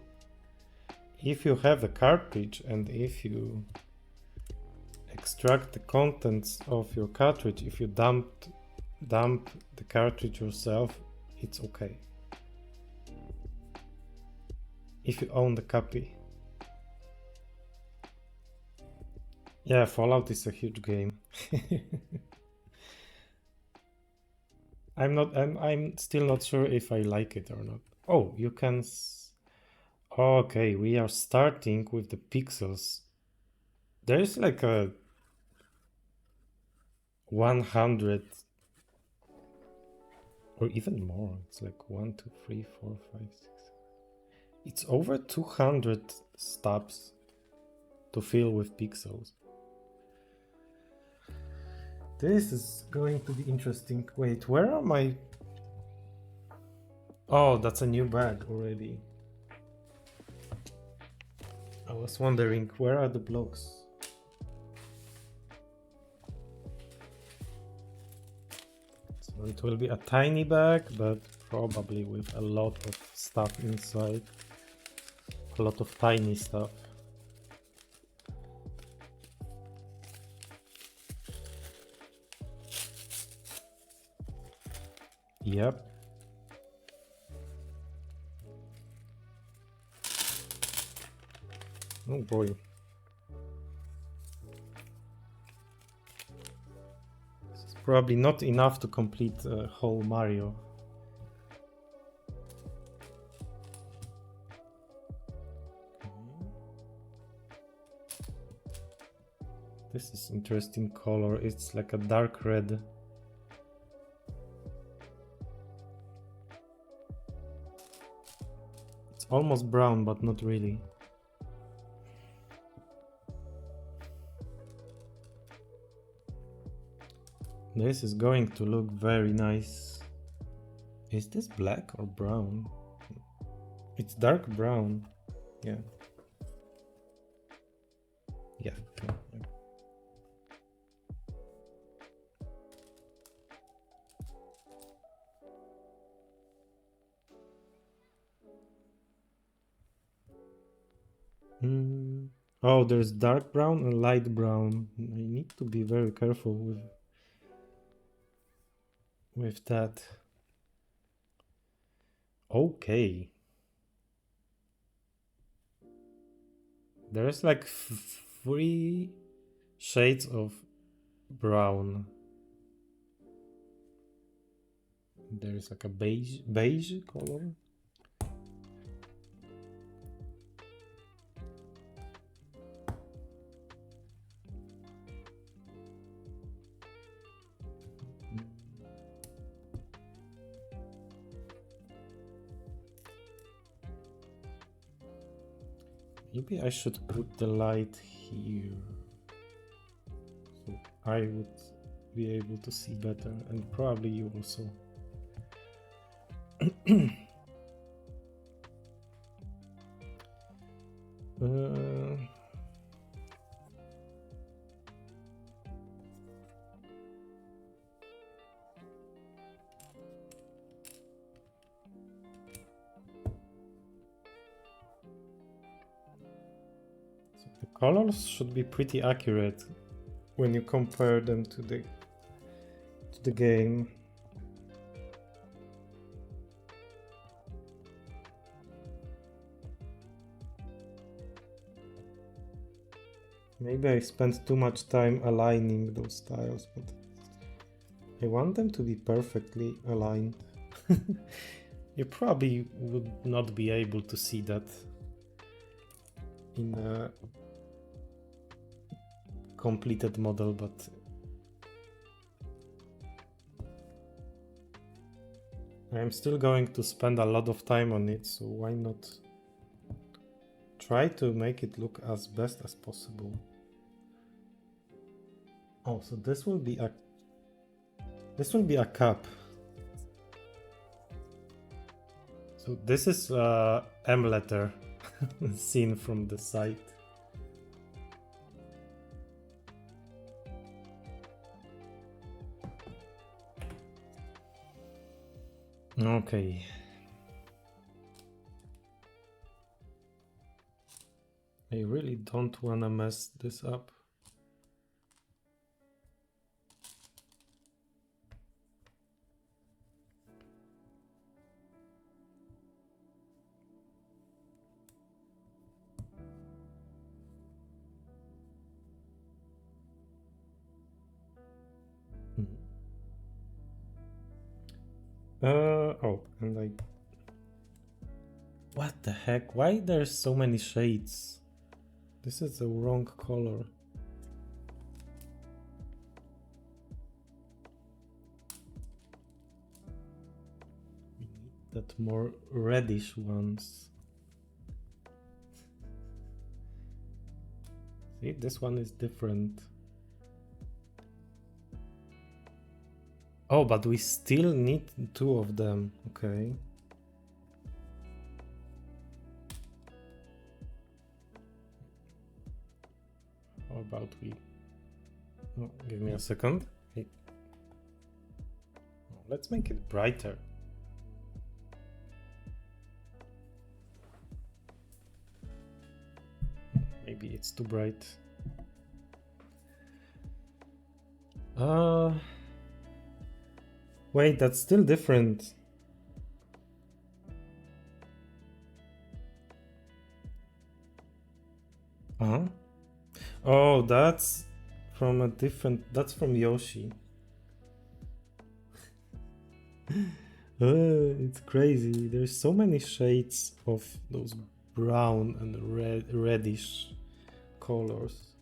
have a cartridge and if you extract the contents of your cartridge, if you dump the cartridge yourself, it's okay. If you own the copy. Yeah, Fallout is a huge game. I'm still not sure if I like it or not. Oh, you can okay, we are starting with the pixels. There is like a 100 or even more. It's like 1, 2, 3, 4, 5, 6. It's over 200 stubs to fill with pixels. This is going to be interesting. Wait, where are my... Oh, that's a new bag already. I was wondering, where are the blocks? So it will be a tiny bag, but probably with a lot of stuff inside. A lot of tiny stuff. Yep. Oh boy. This is probably not enough to complete a whole Mario. This is interesting color. It's like a dark red. It's almost brown, but not really. This is going to look very nice. Is this black or brown? It's dark brown. Yeah. Yeah. Oh, there's dark brown and light brown. I need to be very careful with that. Okay. There's like 3 shades of brown. There's like a beige color. Maybe I should put the light here, so I would be able to see better, and probably you also. So the colors should be pretty accurate when you compare them to the game. Maybe I spent too much time aligning those tiles, but I want them to be perfectly aligned. You probably would not be able to see that in a completed model, but I'm still going to spend a lot of time on it, so why not try to make it look as best as possible. Oh, so this will be a cup. So this is M letter seen from the side. Okay. I really don't want to mess this up. Oh, and I... What the heck? Why there's so many shades? This is the wrong color. We need that more reddish ones. See, this one is different. Oh, but we still need 2 of them. Okay. How about we... Oh, give me a second. Hey. Oh, let's make it brighter. Maybe it's too bright. Wait, that's still different. Huh? Oh, that's from a different... That's from Yoshi. It's crazy. There's so many shades of those brown and reddish colors.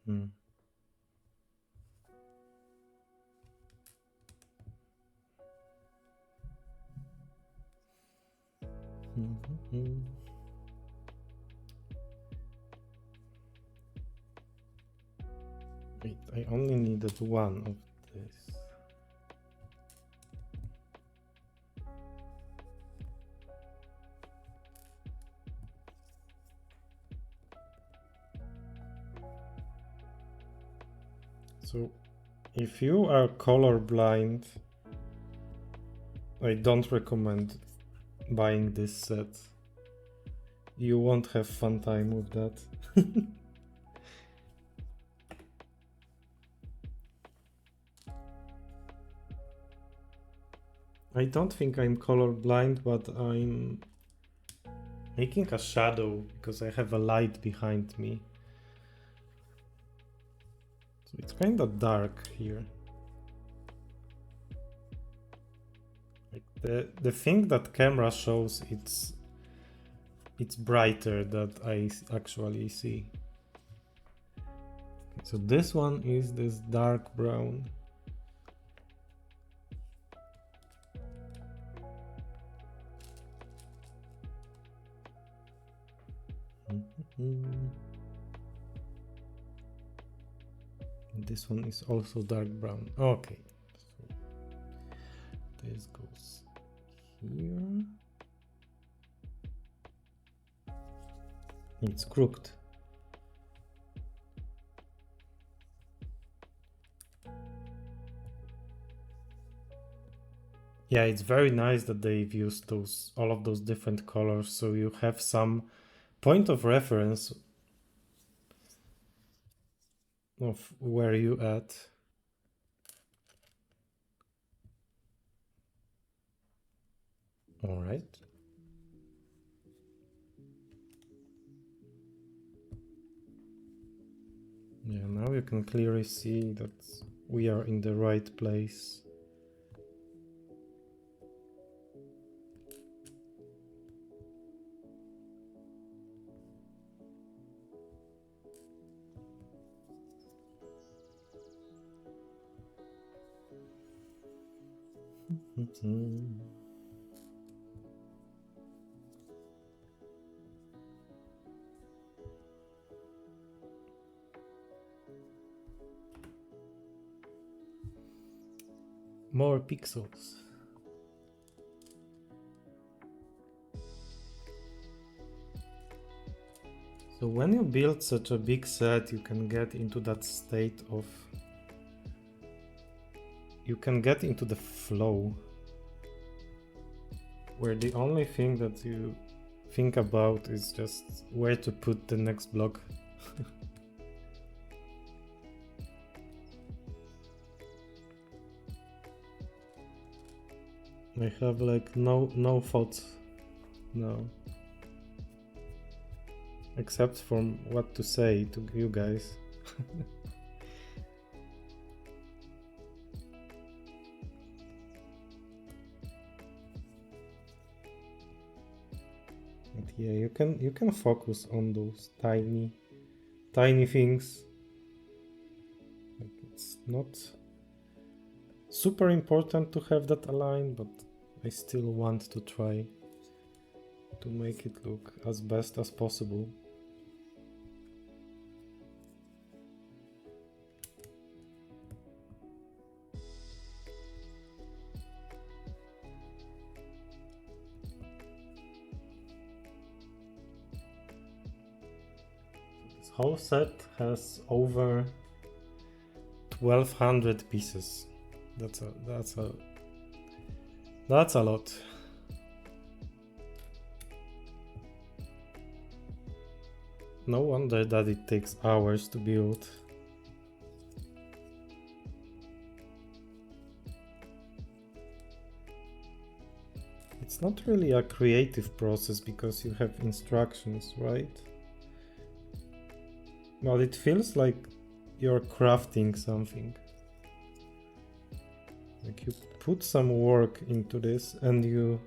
Hmm. Wait, I only needed one of this. So if you are colorblind, I don't recommend buying this set. You won't have fun time with that. I don't think I'm colorblind, but I'm making a shadow because I have a light behind me. So it's kind of dark here. Like the thing that camera shows, it's brighter that I actually see. So this one is this dark brown. This one is also dark brown. Okay, so this goes here. It's crooked. Yeah, it's very nice that they've used all of those different colors, so you have some point of reference of where you at. All right. Yeah, now you can clearly see that we are in the right place. More pixels. So when you build such a big set, you can get into that state of... You can get into the flow, where the only thing that you think about is just where to put the next block. I have like no thoughts now, except from what to say to you guys. But yeah, you can focus on those tiny things. Like, it's not super important to have that aligned, but I still want to try to make it look as best as possible. This whole set has over 1200 pieces. That's a lot. No wonder that it takes hours to build. It's not really a creative process because you have instructions, right? Well, it feels like you're crafting something. Like you put some work into this and you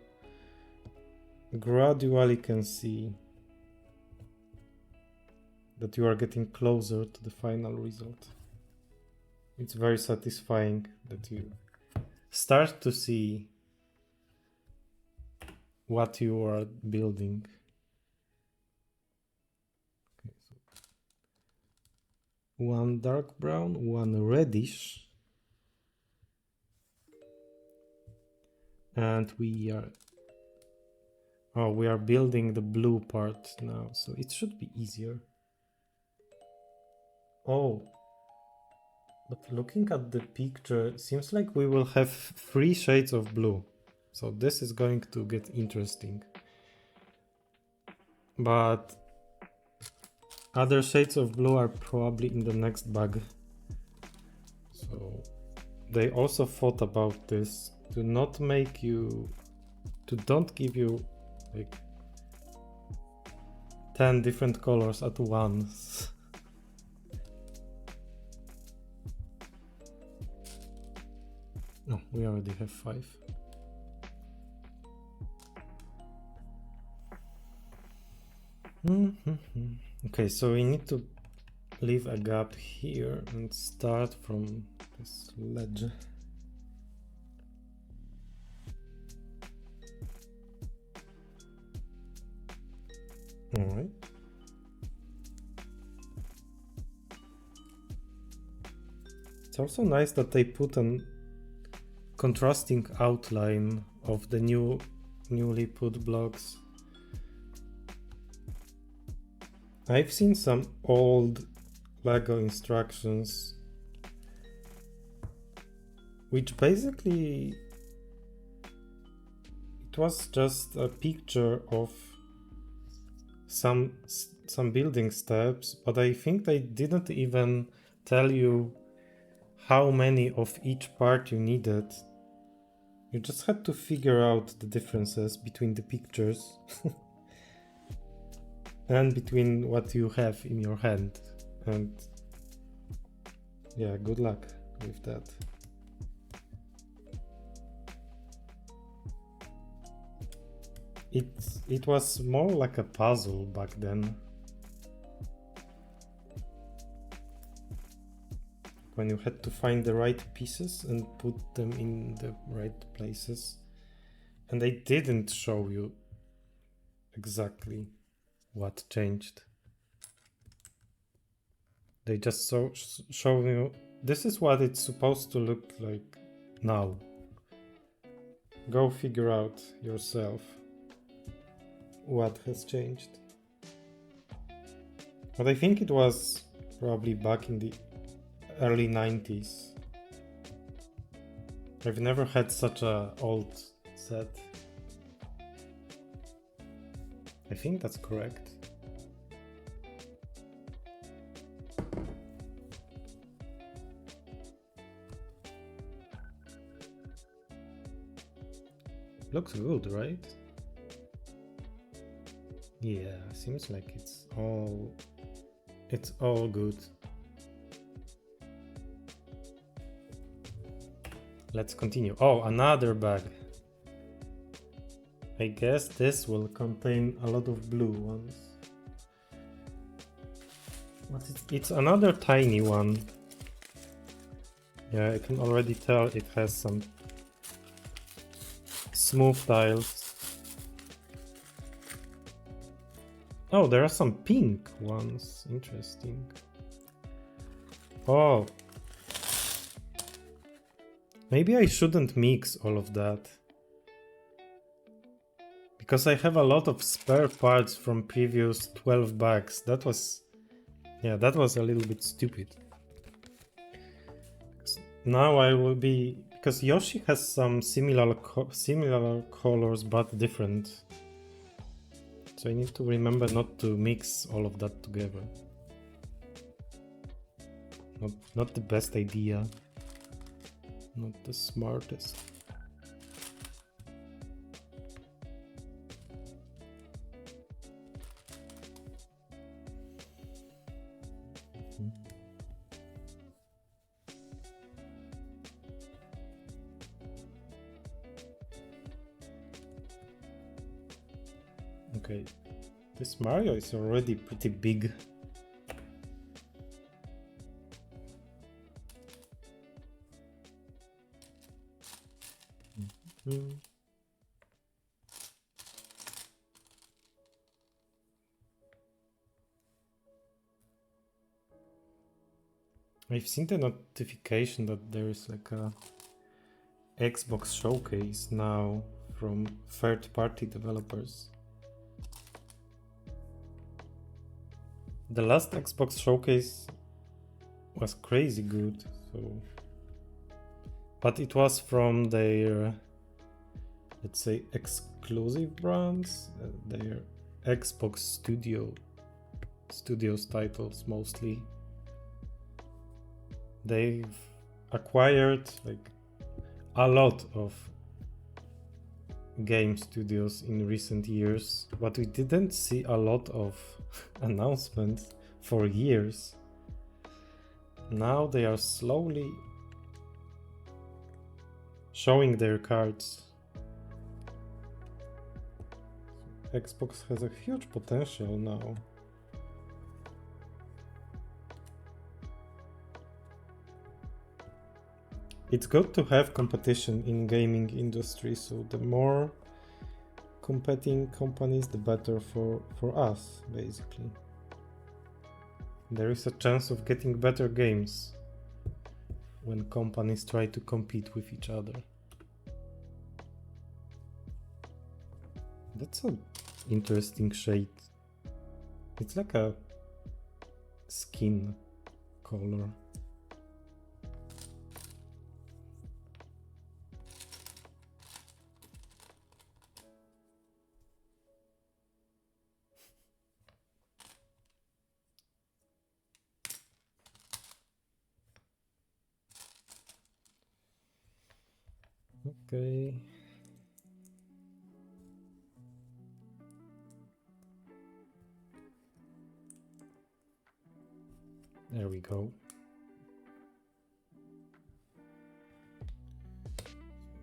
gradually can see that you are getting closer to the final result. It's very satisfying that you start to see what you are building. Okay, so one dark brown, one reddish, and we are building the blue part now, so it should be easier. Oh, but looking at the picture, it seems like we will have 3 shades of blue. So this is going to get interesting. But other shades of blue are probably in the next bug. So they also thought about this to not make you, to don't give you like 10 different colors at once. No, we already have 5. Okay, so we need to leave a gap here and start from this ledge. All right. It's also nice that they put an contrasting outline of the newly put blocks. I've seen some old Lego instructions which basically it was just a picture of some building steps, but I think they didn't even tell you how many of each part you needed. You just had to figure out the differences between the pictures and between what you have in your hand. And yeah, good luck with that. It was more like a puzzle back then. When you had to find the right pieces and put them in the right places. And they didn't show you exactly what changed. They just show you, this is what it's supposed to look like now. Go figure out yourself what has changed. But I think it was probably back in the early 90s. I've never had such a old set. I think that's correct. Looks good, right? Yeah, seems like it's all good. Let's continue. Oh, another bag. I guess this will contain a lot of blue ones. But it's another tiny one. Yeah, I can already tell it has some smooth tiles. Oh, there are some pink ones. Interesting. Oh. Maybe I shouldn't mix all of that. Because I have a lot of spare parts from previous 12 bags. That was a little bit stupid. Now I will be, because Yoshi has some similar colors but different. So I need to remember not to mix all of that together. Not the best idea. Not the smartest. Okay, this Mario is already pretty big. Mm. I've seen the notification that there is like a Xbox showcase now from third-party developers. The last Xbox showcase was crazy good, so but it was from their, let's say, exclusive brands, their Xbox Studios titles mostly. They've acquired like a lot of game studios in recent years, but we didn't see a lot of announcements for years. Now they are slowly showing their cards. Xbox has a huge potential now. It's good to have competition in gaming industry, so the more competing companies, the better for us, basically. There is a chance of getting better games when companies try to compete with each other. That's an interesting shade. It's like a skin color. Okay. There we go.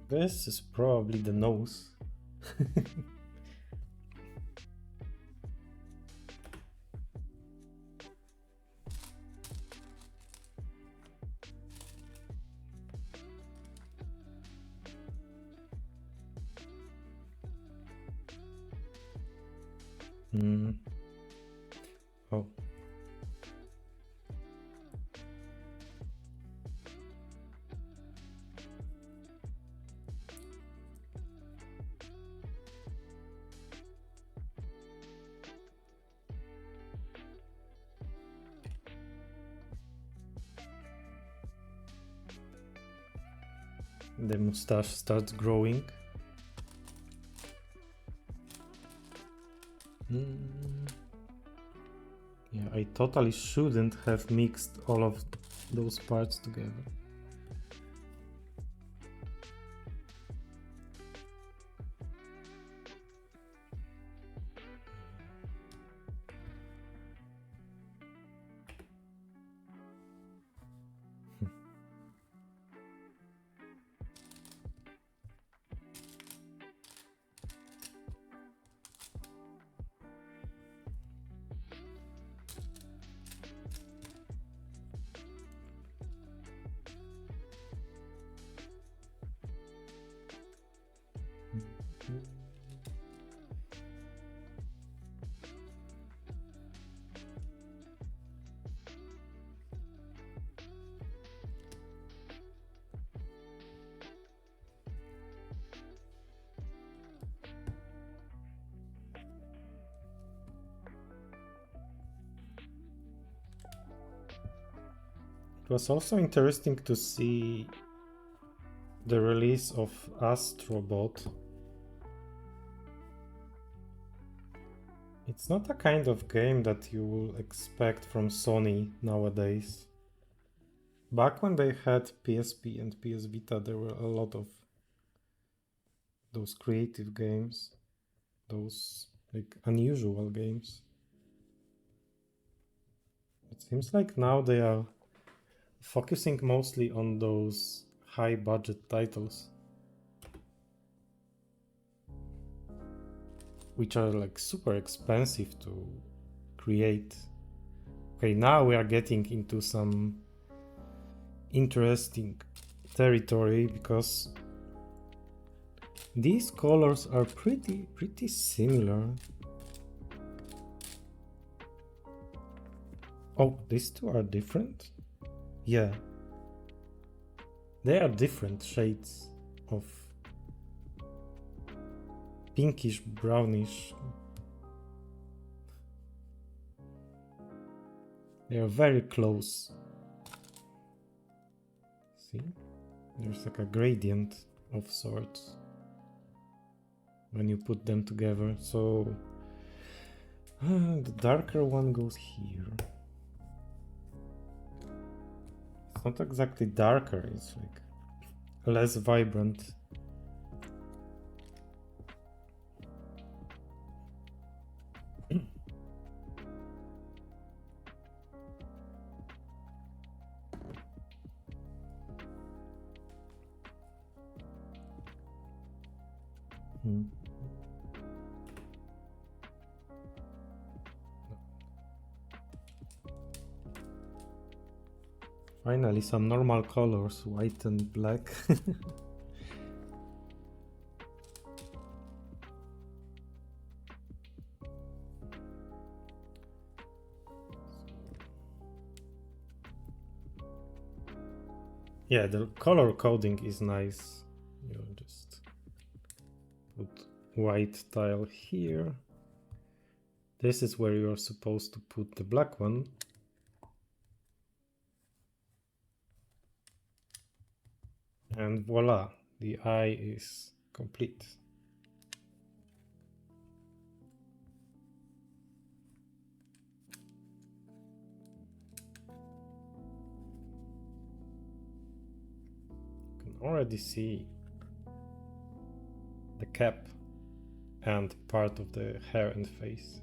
This is probably the nose. Oh. The mustache starts growing. Yeah, I totally shouldn't have mixed all of those parts together. It was also interesting to see the release of Astrobot. It's not a kind of game that you will expect from Sony nowadays. Back when they had PSP and PS Vita, there were a lot of those creative games, those like unusual games. It seems like now they are focusing mostly on those high budget titles, which are like super expensive to create. Okay, now we are getting into some interesting territory because These colors are pretty similar. Oh, these two are different? Yeah. They are different shades of pinkish brownish. They are very close. See? There's like a gradient of sorts when you put them together. So the darker one goes here. It's not exactly darker, it's like less vibrant. Finally, some normal colors, white and black. Yeah, the color coding is nice. You just put white tile here. This is where you're supposed to put the black one. And voila, the eye is complete. You can already see the cap and part of the hair and face.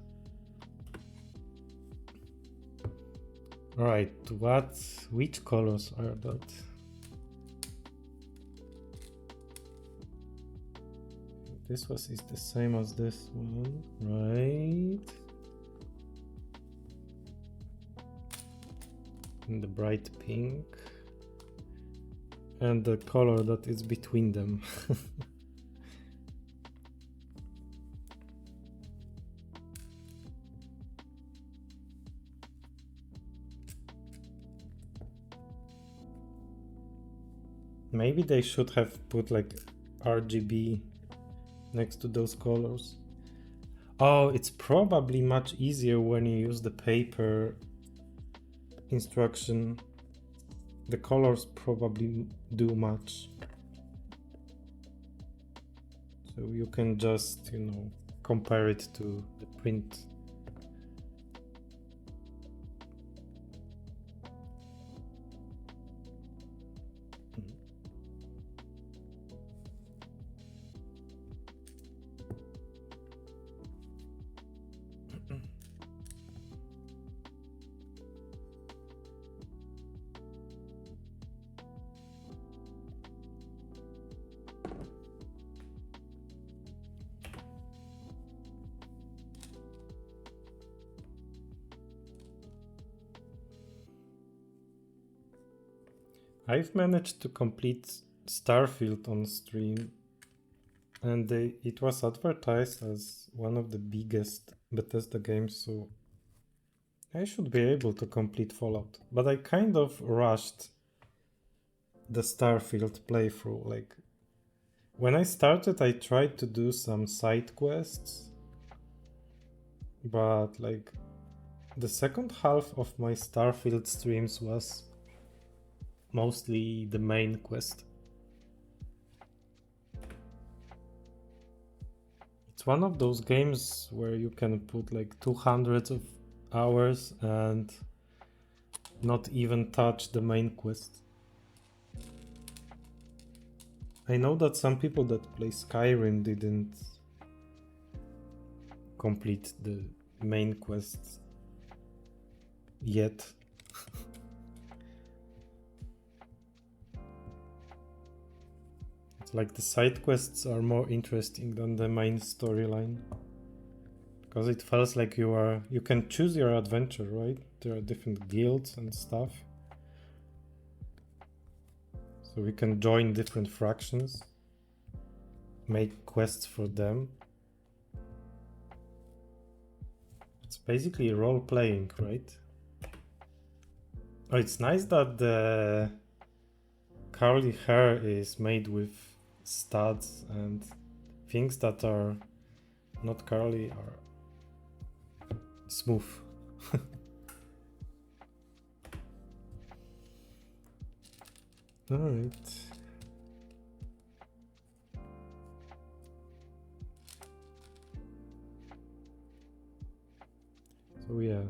Alright, which colors are that? This is the same as this one, right? In the bright pink. And the color that is between them. Maybe they should have put like RGB next to those colors. Oh, it's probably much easier when you use the paper instruction. The colors probably do much. So you can just, compare it to the print. I've managed to complete Starfield on stream, and it was advertised as one of the biggest Bethesda games, so I should be able to complete Fallout. But I kind of rushed the Starfield playthrough. Like, when I started, I tried to do some side quests, but like the second half of my Starfield streams was mostly the main quest. It's one of those games where you can put like 200 of hours and not even touch the main quest. I know that some people that play Skyrim didn't complete the main quest yet. It's like the side quests are more interesting than the main storyline, because it feels like you can choose your adventure, right? There are different guilds and stuff, so we can join different fractions. make quests for them. It's basically role playing, right? Oh, it's nice that the curly hair is made with studs, and things that are not curly are smooth. All right. So yeah.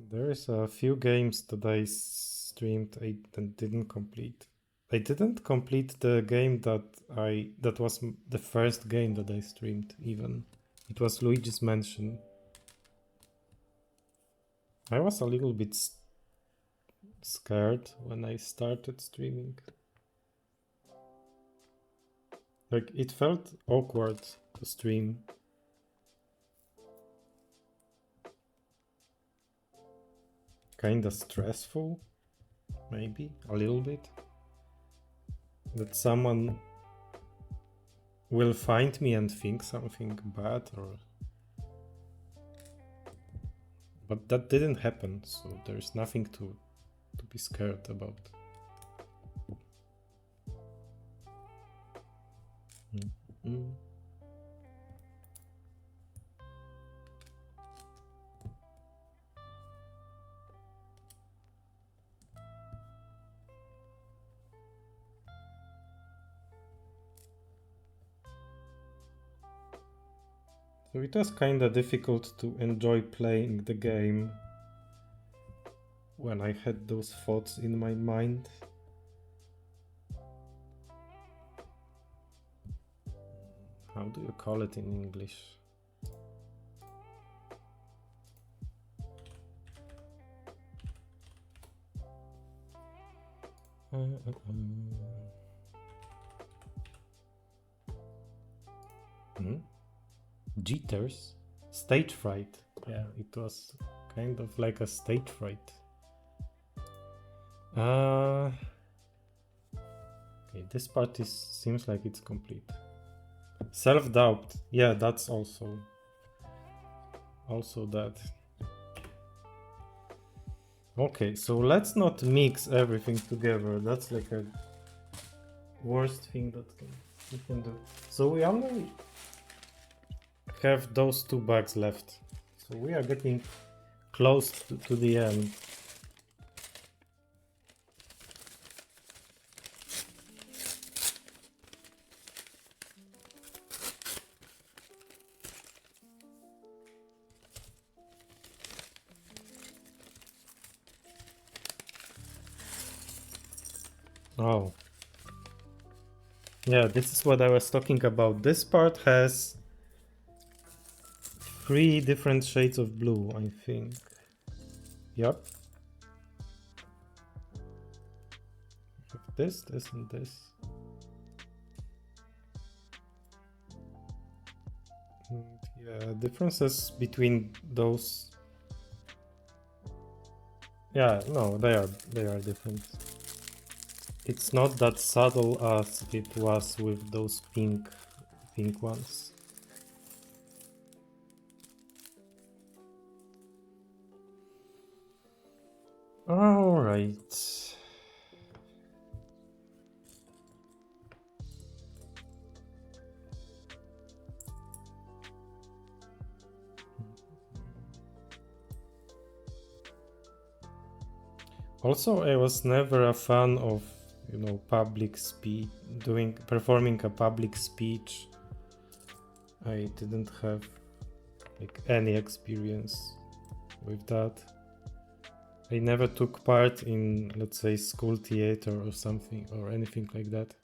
There's a few games that I streamed and didn't complete. I didn't complete the game that was the first game that I streamed even. It was Luigi's Mansion. I was a little bit scared when I started streaming. Like, it felt awkward to stream. Kinda stressful, maybe, a little bit. That someone will find me and think something bad, or... But that didn't happen, so there's nothing to be scared about. Mm-hmm. So it was kind of difficult to enjoy playing the game when I had those thoughts in my mind. How do you call it in English? Jitters? Stage fright. Yeah, it was kind of like a stage fright. Okay, this part seems like it's complete. Self-doubt. Yeah, that's also that. Okay, so let's not mix everything together. That's like a worst thing that we can do. So we only have those 2 bags left. So we are getting close to the end. Oh. Yeah, this is what I was talking about. This part has 3 different shades of blue, I think. Yep. This, and this. And yeah, differences between those. Yeah, no, they are different. It's not that subtle as it was with those pink ones. All right. Also, I was never a fan of, public speech, performing a public speech. I didn't have like any experience with that. I never took part in, let's say, school theater or something, or anything like that.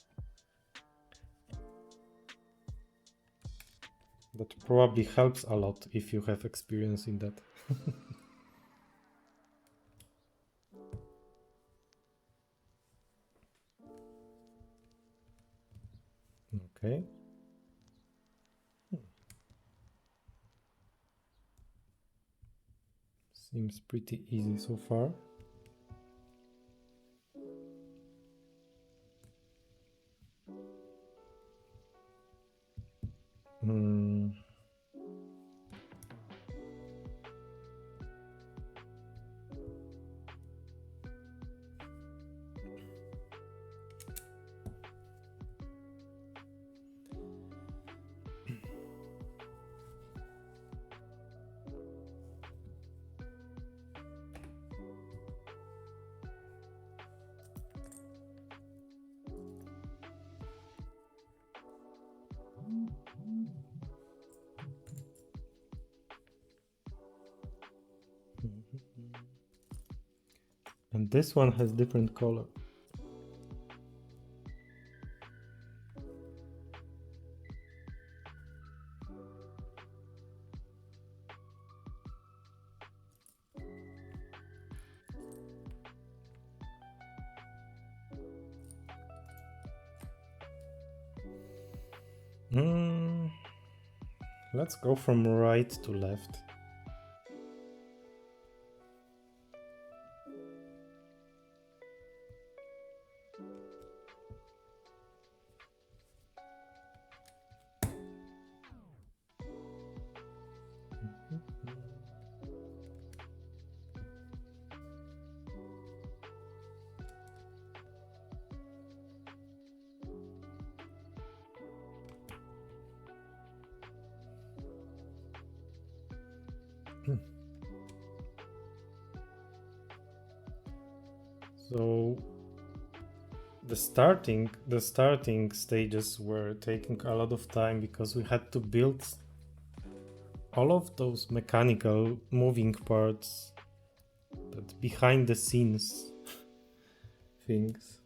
That probably helps a lot if you have experience in that. Okay. Seems pretty easy so far. And this one has different color. Let's go from right to left. So the starting stages were taking a lot of time because we had to build all of those mechanical moving parts, that behind the scenes things.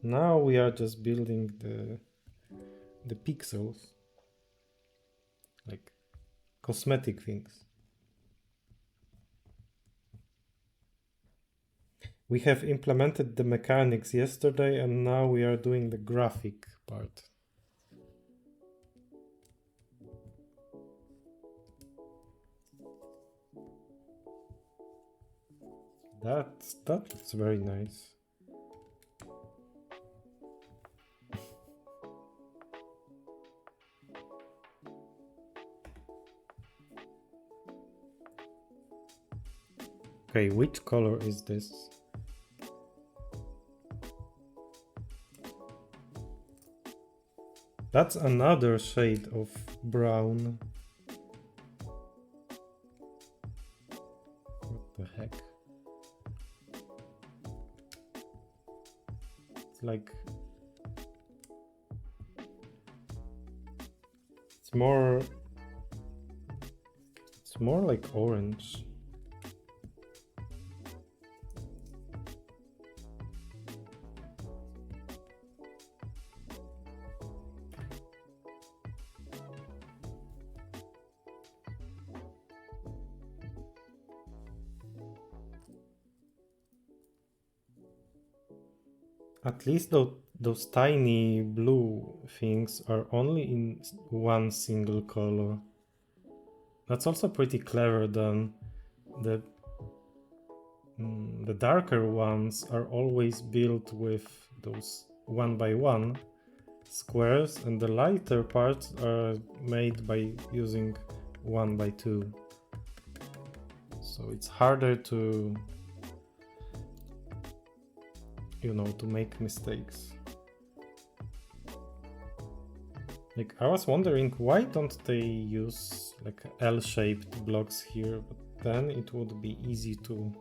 Now we are just building the pixels, like cosmetic things. We have implemented the mechanics yesterday and now we are doing the graphic part. That's very nice. Okay, which color is this? That's another shade of brown. What the heck? It's like... It's more like orange. At least those tiny blue things are only in one single color. That's also pretty clever. Then the darker ones are always built with those 1x1 squares, and the lighter parts are made by using 1x2. So it's harder to, to make mistakes. Like, I was wondering, why don't they use like L-shaped blocks here? But then it would be easy to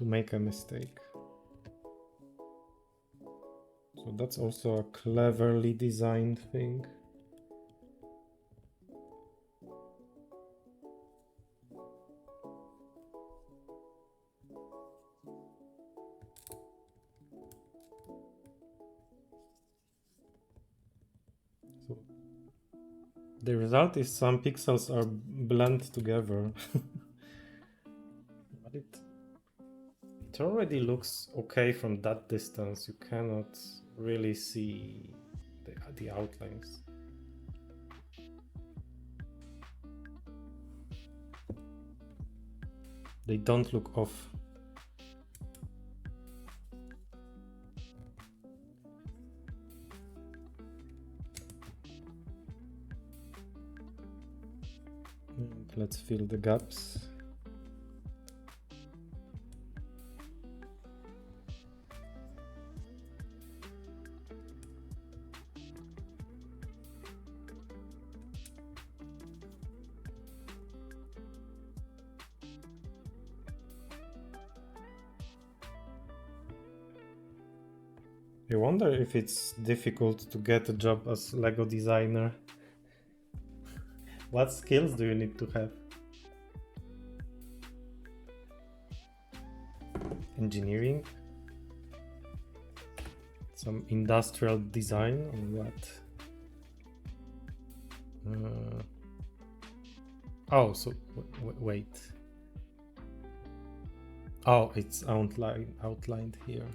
make a mistake. So that's also a cleverly designed thing. So the result is some pixels are blended together. But it already looks okay from that distance. You cannot really see the outlines. They don't look off. And let's fill the gaps. I wonder if it's difficult to get a job as Lego designer. What skills do you need to have? engineering, some industrial design on that. Oh, so wait. Oh, it's outlined here.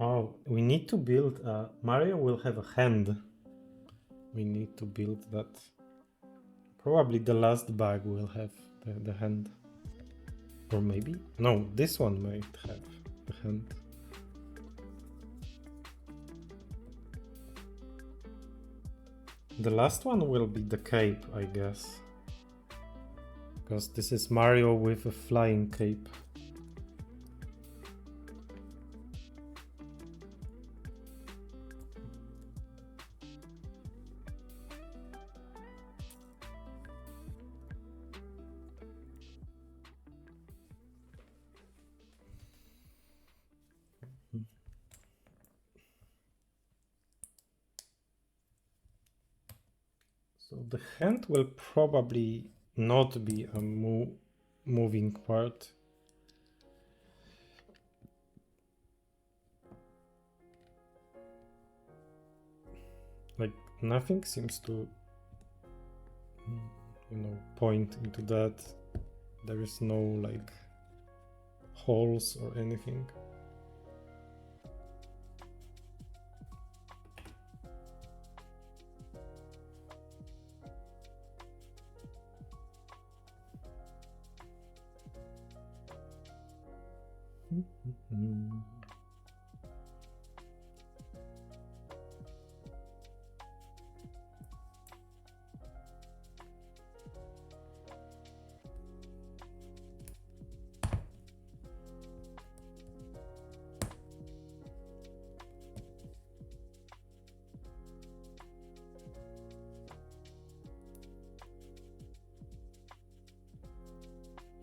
Oh, we need to build. Mario will have a hand. We need to build that. Probably the last bag will have the hand. Or maybe? No, this one might have the hand. The last one will be the cape, I guess. Because this is Mario with a flying cape. So the hand will probably not be a moving part. Like nothing seems to, point into that. There is no like holes or anything.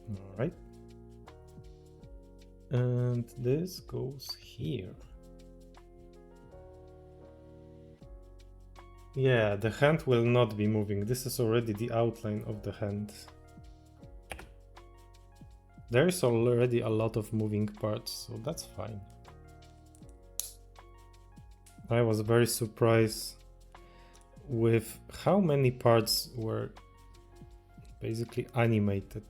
All right. And this goes here. Yeah, the hand will not be moving. This is already the outline of the hand. There is already a lot of moving parts, so that's fine. I was very surprised with how many parts were basically animated.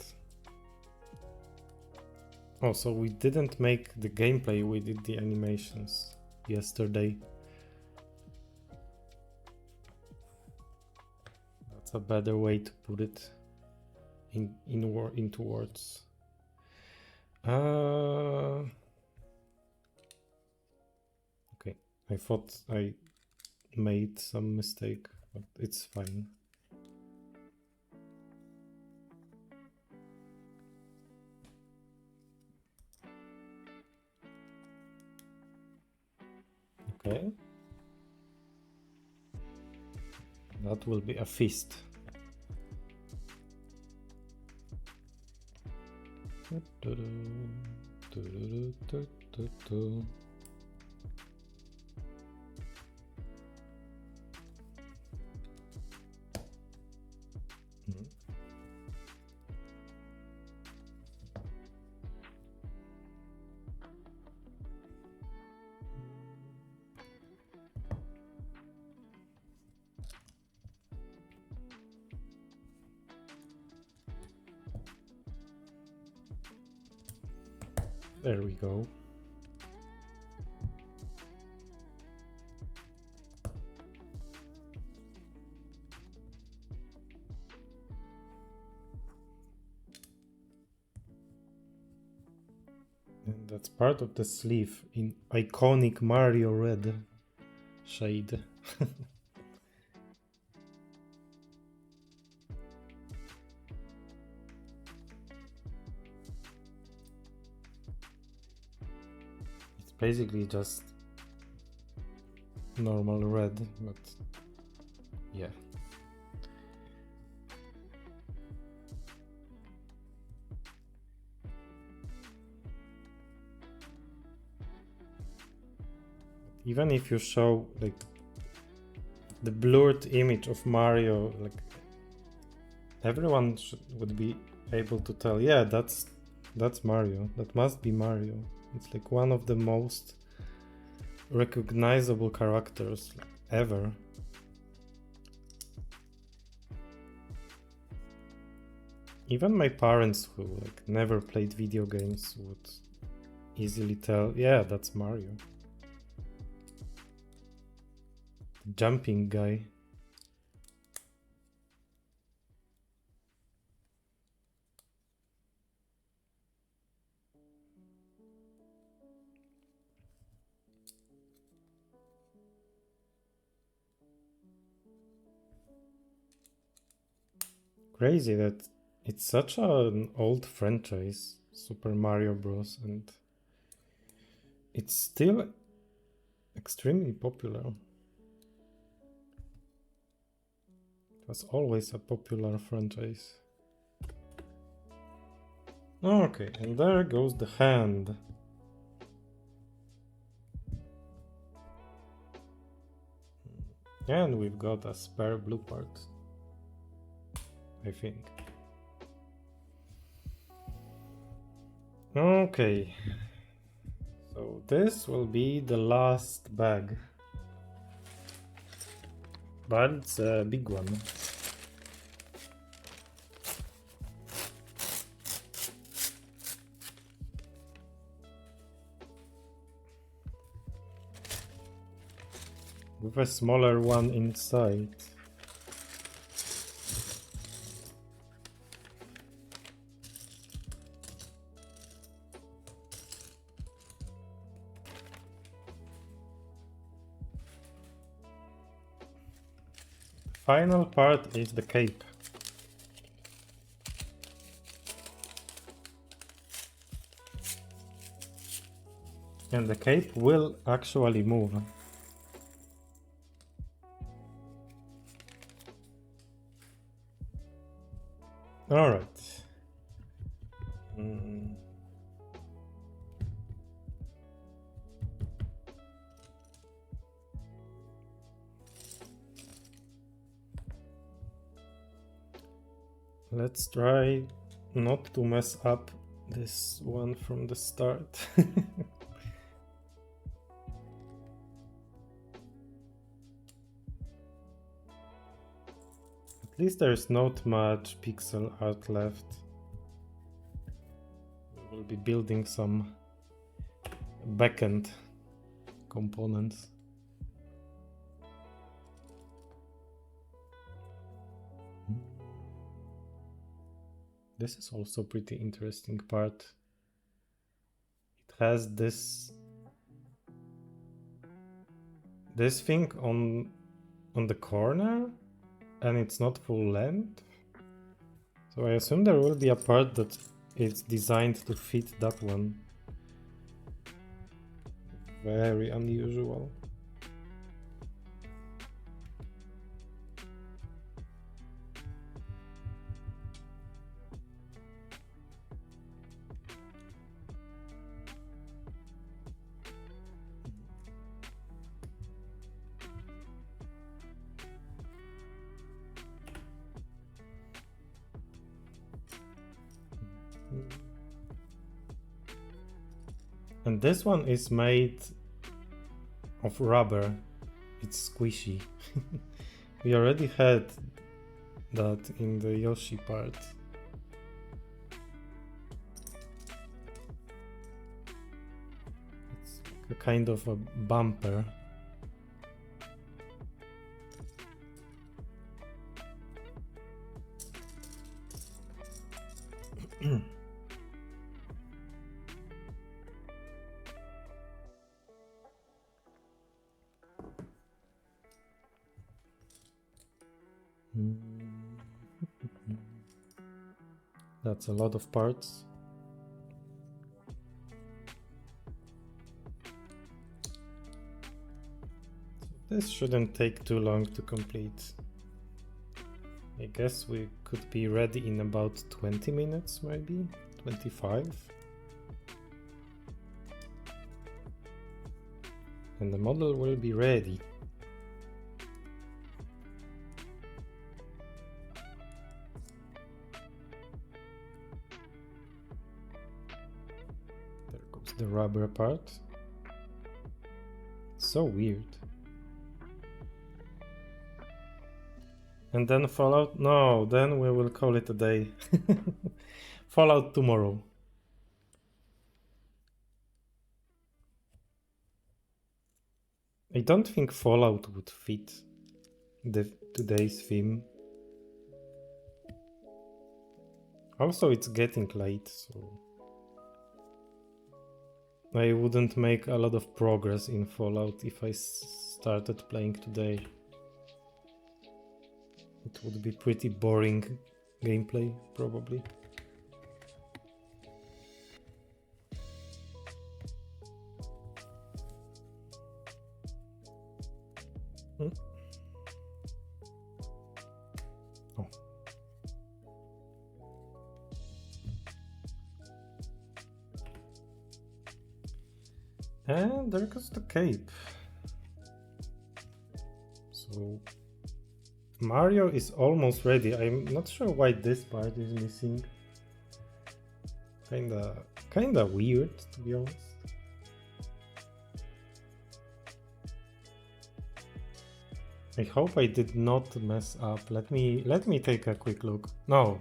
Oh, so we didn't make the gameplay, we did the animations yesterday. That's a better way to put it into words. Okay, I thought I made some mistake, but it's fine. Okay. That will be a feast. There we go. And that's part of the sleeve in iconic Mario red shade. It's basically just normal red, but yeah. even if you show like the blurred image of Mario, like everyone would be able to tell, yeah, that's Mario. That must be Mario. It's like one of the most recognizable characters ever. Even my parents, who like never played video games, would easily tell, yeah, that's Mario. Jumping guy. Crazy that it's such an old franchise, Super Mario Bros., and it's still extremely popular. It was always a popular franchise. Okay, and there goes the hand. And we've got a spare blue part, I think. Okay, so this will be the last bag, but it's a big one. With a smaller one inside. Final part is the cape. And the cape will actually move. All right. Let's try not to mess up this one from the start. At least there's not much pixel art left. We'll be building some backend components. This is also pretty interesting part. It has this thing on the corner, and it's not full length. So I assume there will be a part that it's designed to fit that one. Very unusual. And this one is made of rubber. It's squishy. We already had that in the Yoshi part. It's a kind of a bumper. That's a lot of parts. This shouldn't take too long to complete. I guess we could be ready in about 20 minutes, maybe 25. and the model will be ready. There goes the rubber part. So weird. And then Fallout? No, then we will call it a day. Fallout tomorrow. I don't think Fallout would fit today's theme. Also, it's getting late, so I wouldn't make a lot of progress in Fallout if I started playing today. It would be pretty boring gameplay, probably. Hmm? Oh. And there goes the cape. So Mario is almost ready. I'm not sure why this part is missing. Kinda weird, to be honest. I hope I did not mess up. Let me take a quick look. No.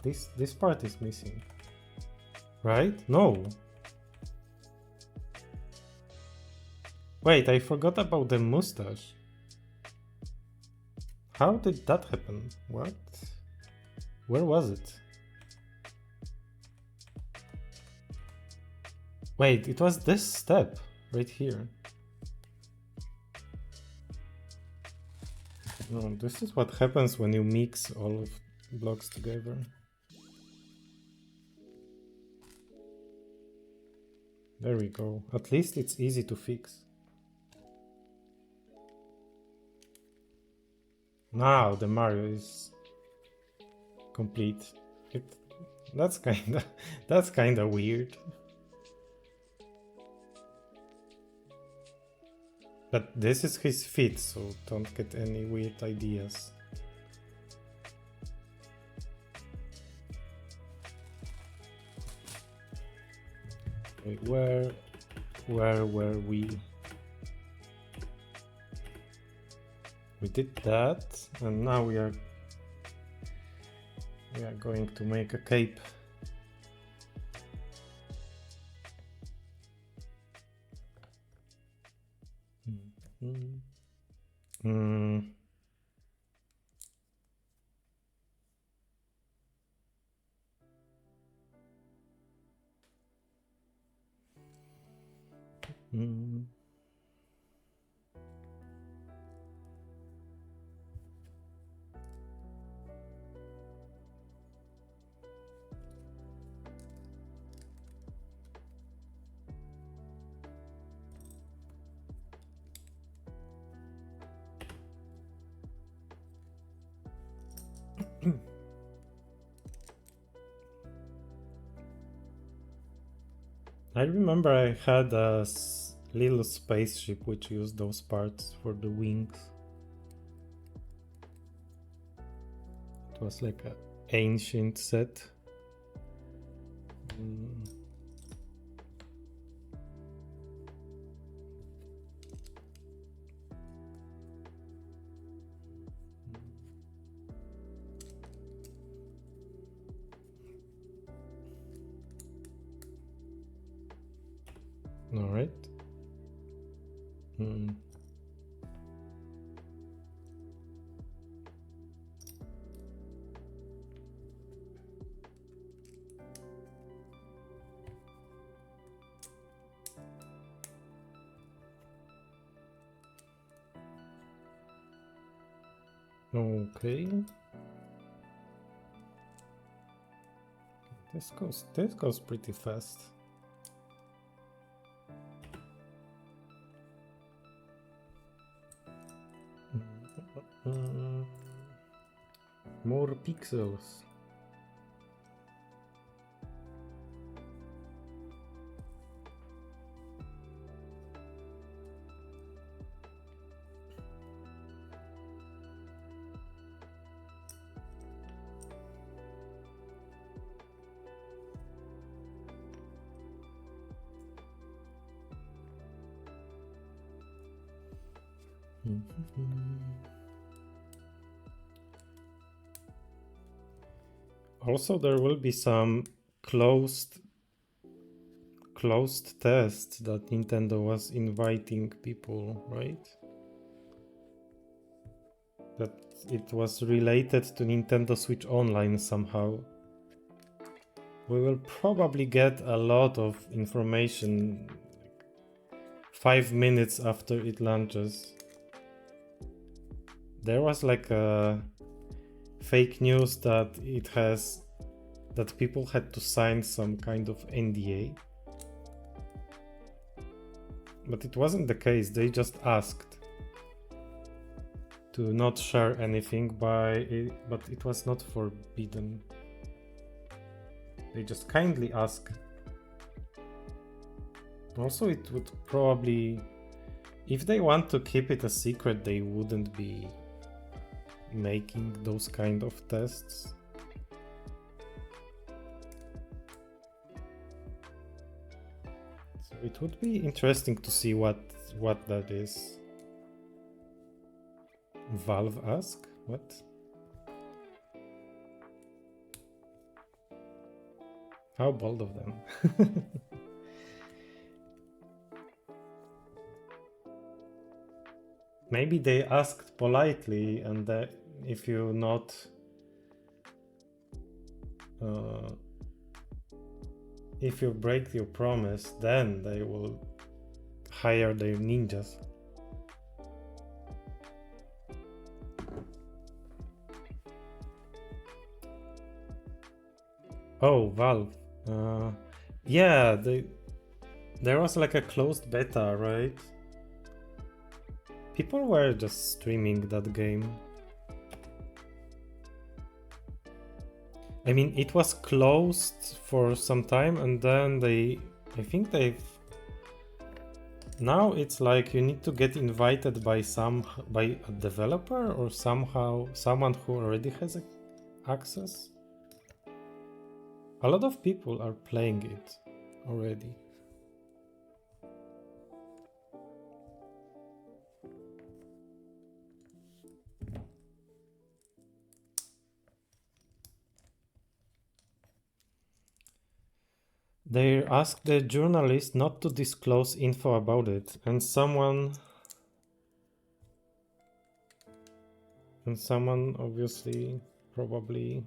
This part is missing. Right? No. Wait, I forgot about the mustache. How did that happen? What? Where was it? Wait, it was this step right here. No, this is what happens when you mix all of blocks together. There we go. At least it's easy to fix. Now the Mario is complete. That's kinda weird. But this is his feet, so don't get any weird ideas. Wait, where were we? We did that, and now we are going to make a cape. I remember I had a little spaceship which used those parts for the wings. It was like an ancient set. All right. Okay. This goes pretty fast. More pixels. Also, there will be some closed tests that Nintendo was inviting people, right? That it was related to Nintendo Switch Online somehow. We will probably get a lot of information 5 minutes after it launches. There was like a fake news that people had to sign some kind of NDA. But it wasn't the case. They just asked to not share anything but it was not forbidden. They just kindly asked. Also, it would probably, if they want to keep it a secret, they wouldn't be making those kind of tests. So it would be interesting to see what that is. Valve ask? What? How bold of them. Maybe they asked politely, and that if you not if you break your promise, then they will hire their ninjas. Oh, Valve. Yeah, there was like a closed beta, right? People were just streaming that game. I mean, it was closed for some time, and then I think now it's like you need to get invited by a developer or someone who already has access. A lot of people are playing it already. They asked the journalist not to disclose info about it, and someone obviously probably.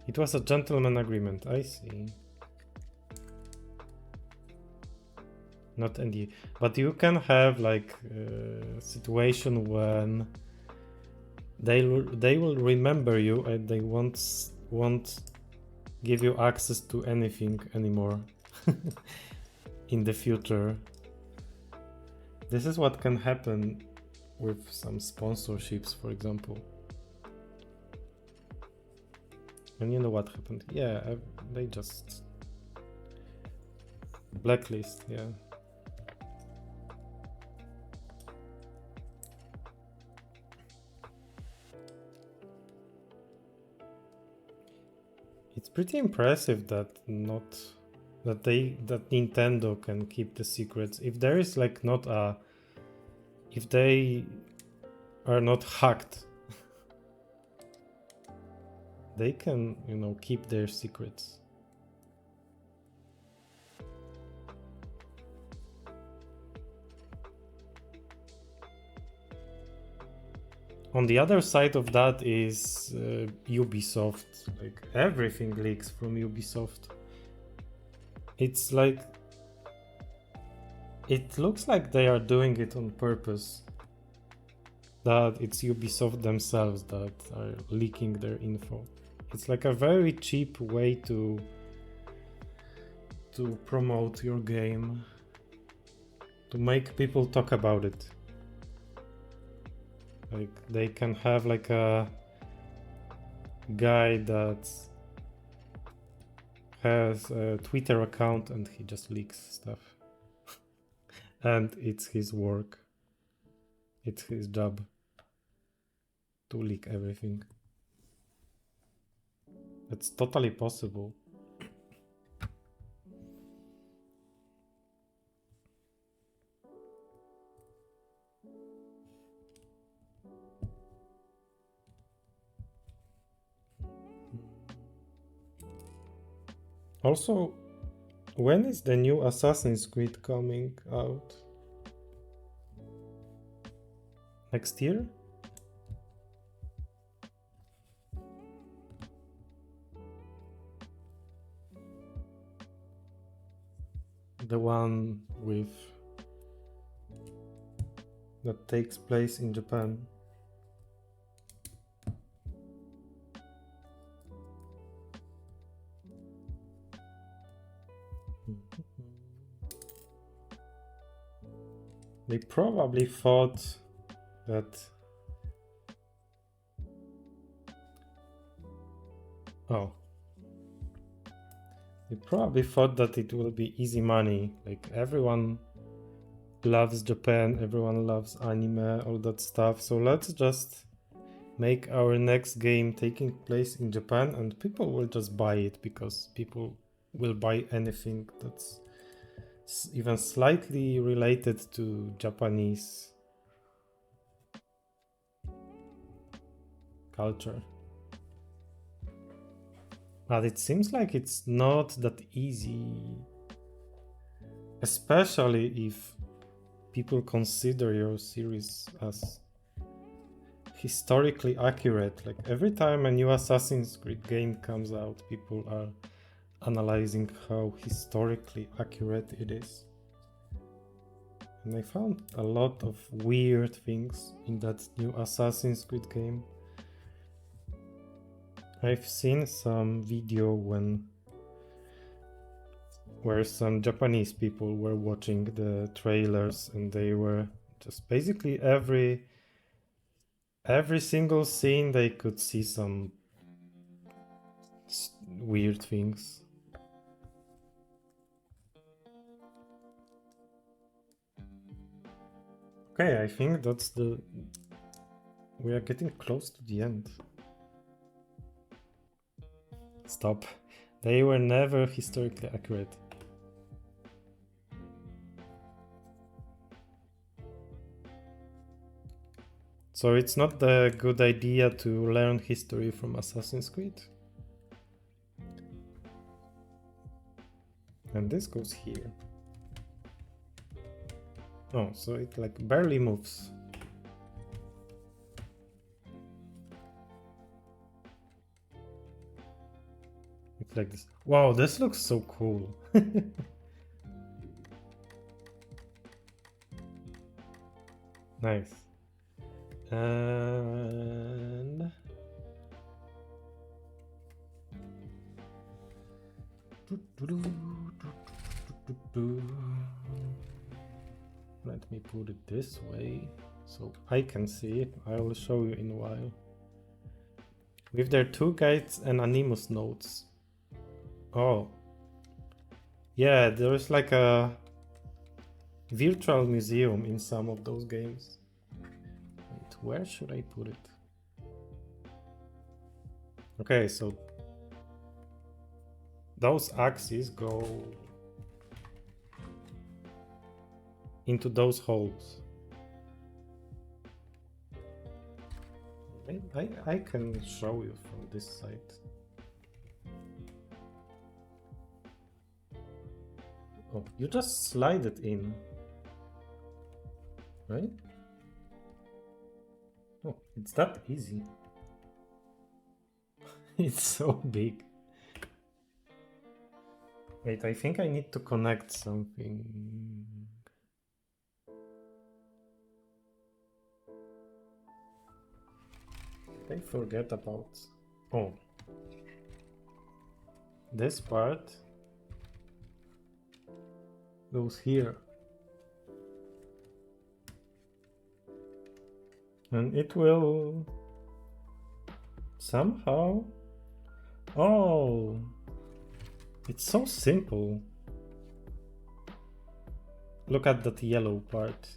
It was a gentleman agreement, I see. Not NDA. But you can have like a situation when they will remember you and they won't give you access to anything anymore in the future. This is what can happen with some sponsorships, for example. And you know what happened? Yeah, they just blacklist, yeah. It's pretty impressive that Nintendo can keep the secrets. If there is like if they are not hacked, they can, keep their secrets. On the other side of that is Ubisoft. Like everything leaks from Ubisoft. It's like it looks like they are doing it on purpose. That it's Ubisoft themselves that are leaking their info. It's like a very cheap way to promote your game, to make people talk about it. Like they can have like a guy that has a Twitter account and he just leaks stuff. And it's his work. It's his job to leak everything. It's totally possible. Also, when is the new Assassin's Creed coming out? Next year? The one with that takes place in Japan. They probably thought that... Oh. They probably thought that it will be easy money. Like, everyone loves Japan, everyone loves anime, all that stuff. So let's just make our next game taking place in Japan, and people will just buy it because people will buy anything that's even slightly related to Japanese culture. But it seems like it's not that easy, especially if people consider your series as historically accurate. Like, every time a new Assassin's Creed game comes out, people are analyzing how historically accurate it is. And I found a lot of weird things in that new Assassin's Creed game. I've seen some video where some Japanese people were watching the trailers, and they were just basically every single scene they could see some weird things. Okay, I think that's we are getting close to the end. Stop. They were never historically accurate. So it's not a good idea to learn history from Assassin's Creed. And this goes here. Oh, so it like barely moves. It's like this. Wow, this looks so cool. Nice. And let me put it this way so I can see it. I will show you in a while. With their two guides and animus nodes. Oh. Yeah, there is like a virtual museum in some of those games. Wait, where should I put it? Okay, so those axes go into those holes. I can show you from this side. Oh, you just slide it in, right? Oh, it's that easy. It's so big. Wait, I think I need to connect something. I forget about... Oh. This part goes here. And it will somehow... Oh! It's so simple. Look at that yellow part.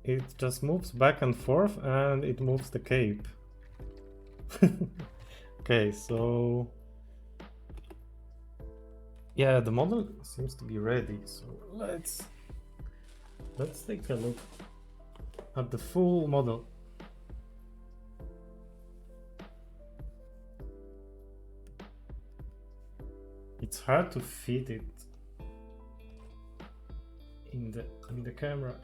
It just moves back and forth and it moves the cape. Okay, so... Yeah, the model seems to be ready, so let's take a look at the full model. It's hard to fit it in the camera.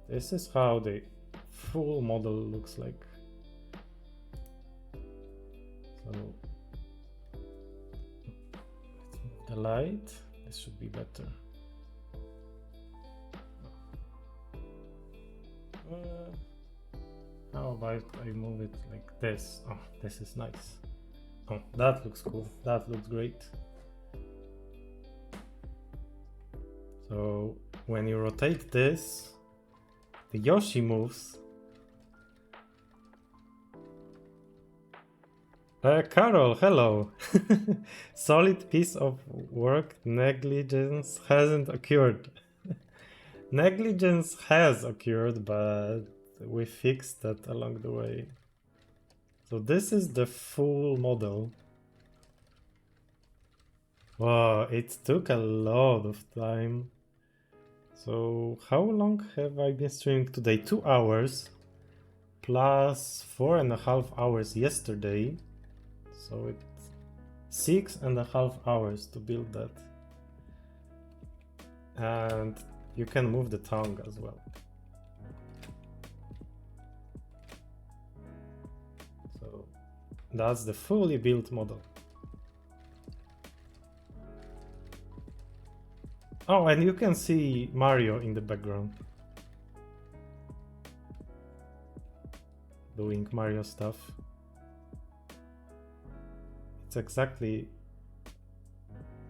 This is how the full model looks like. So the light, this should be better. How about I move it like this? Oh, this is nice. Oh, that looks cool. That looks great. So when you rotate this, the Yoshi moves. Carol, hello. Solid piece of work. Negligence hasn't occurred. Negligence has occurred, but we fixed that along the way. So this is the full model. Wow, it took a lot of time. So how long have I been streaming today? 2 hours plus 4.5 hours yesterday. So it's 6.5 hours to build that. And you can move the tongue as well. So that's the fully built model. Oh, and you can see Mario in the background doing Mario stuff. It's exactly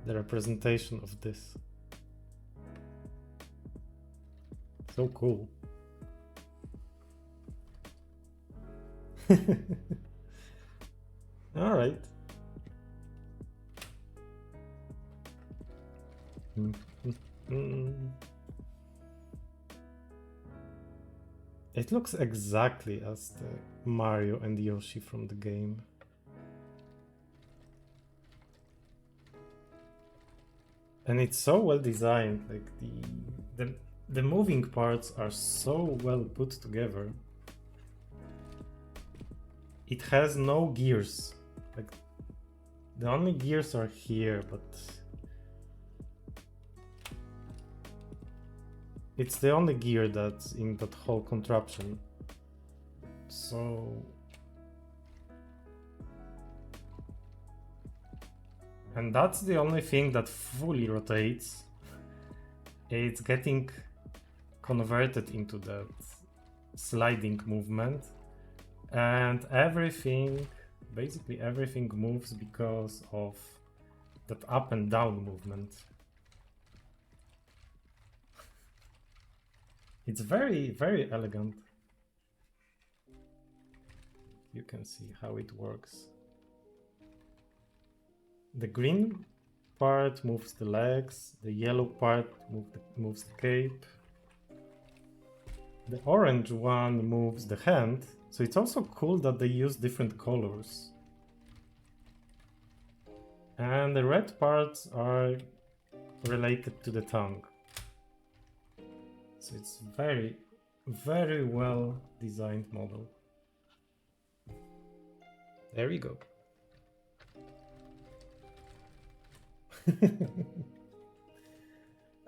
the representation of this. So cool. All right. It looks exactly as the Mario and Yoshi from the game. And it's so well designed, like the moving parts are so well put together. It has no gears. Like the only gears are here, but it's the only gear that's in that whole contraption. So and that's the only thing that fully rotates. It's getting converted into that sliding movement, and everything, basically everything moves because of that up and down movement. It's very, very elegant. You can see how it works. The green part moves the legs, the yellow part moves the cape. The orange one moves the hand, so it's also cool that they use different colors. And the red parts are related to the tongue. So it's very, very well designed model. There we go.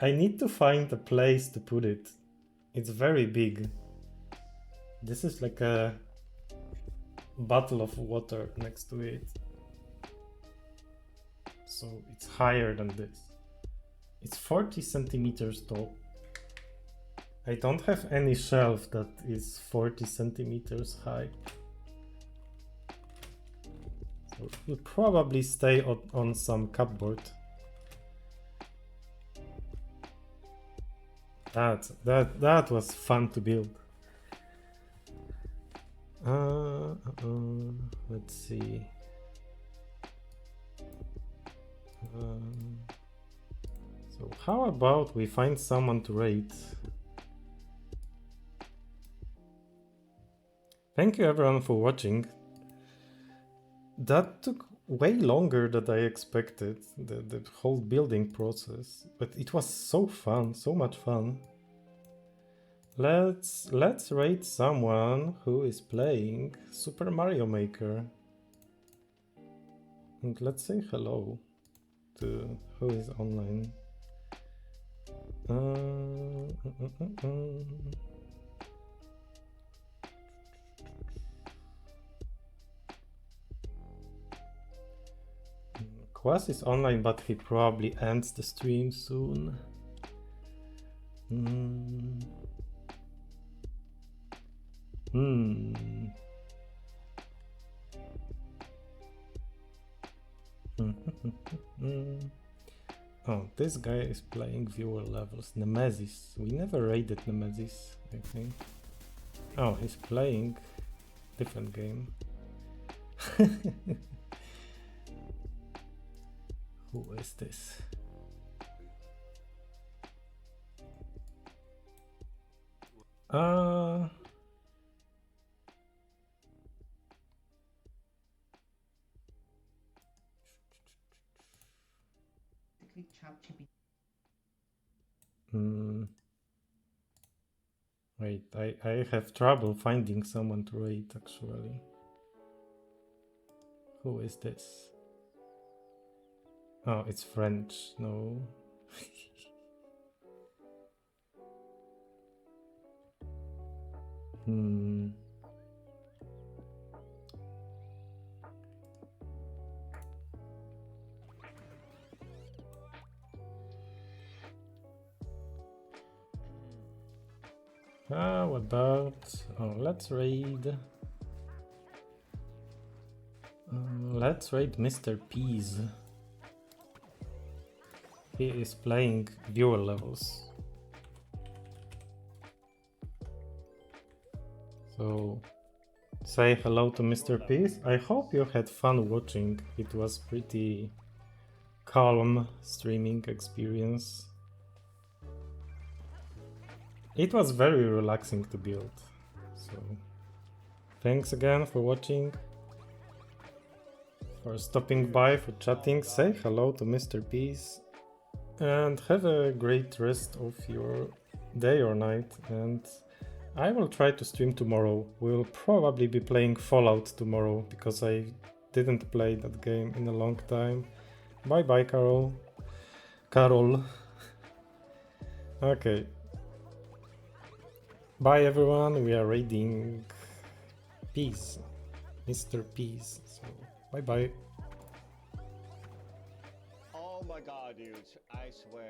I need to find a place to put it. It's very big. This is like a bottle of water next to it. So it's higher than this. It's 40 centimeters tall. I don't have any shelf that is 40 centimeters high. So it will probably stay on some cupboard. That was fun to build. Let's see. So how about we find someone to rate? Thank you everyone for watching. That took way longer than I expected, the whole building process, but it was so fun, so much fun. Let's rate someone who is playing Super Mario Maker. And let's say hello to who is online. Quas is online, but he probably ends the stream soon. Oh, this guy is playing viewer levels. Nemesis. We never raided Nemesis, I think. Oh, he's playing different game. Who is this? Wait, I have trouble finding someone to rate actually. Who is this? Oh, it's French. No. How about... Oh, let's raid... let's raid Mr. Peas. He is playing viewer levels. So, say hello to Mr. Peas. I hope you had fun watching. It was pretty calm streaming experience. It was very relaxing to build. So, thanks again for watching, for stopping by, for chatting. Say hello to Mr. Peas. And have a great rest of your day or night. And I will try to stream tomorrow. We'll probably be playing Fallout tomorrow because I didn't play that game in a long time. Bye bye, Carol. Okay. Bye everyone. We are raiding Peas. Mr. Peas. So bye bye. Oh my god, dude, I swear.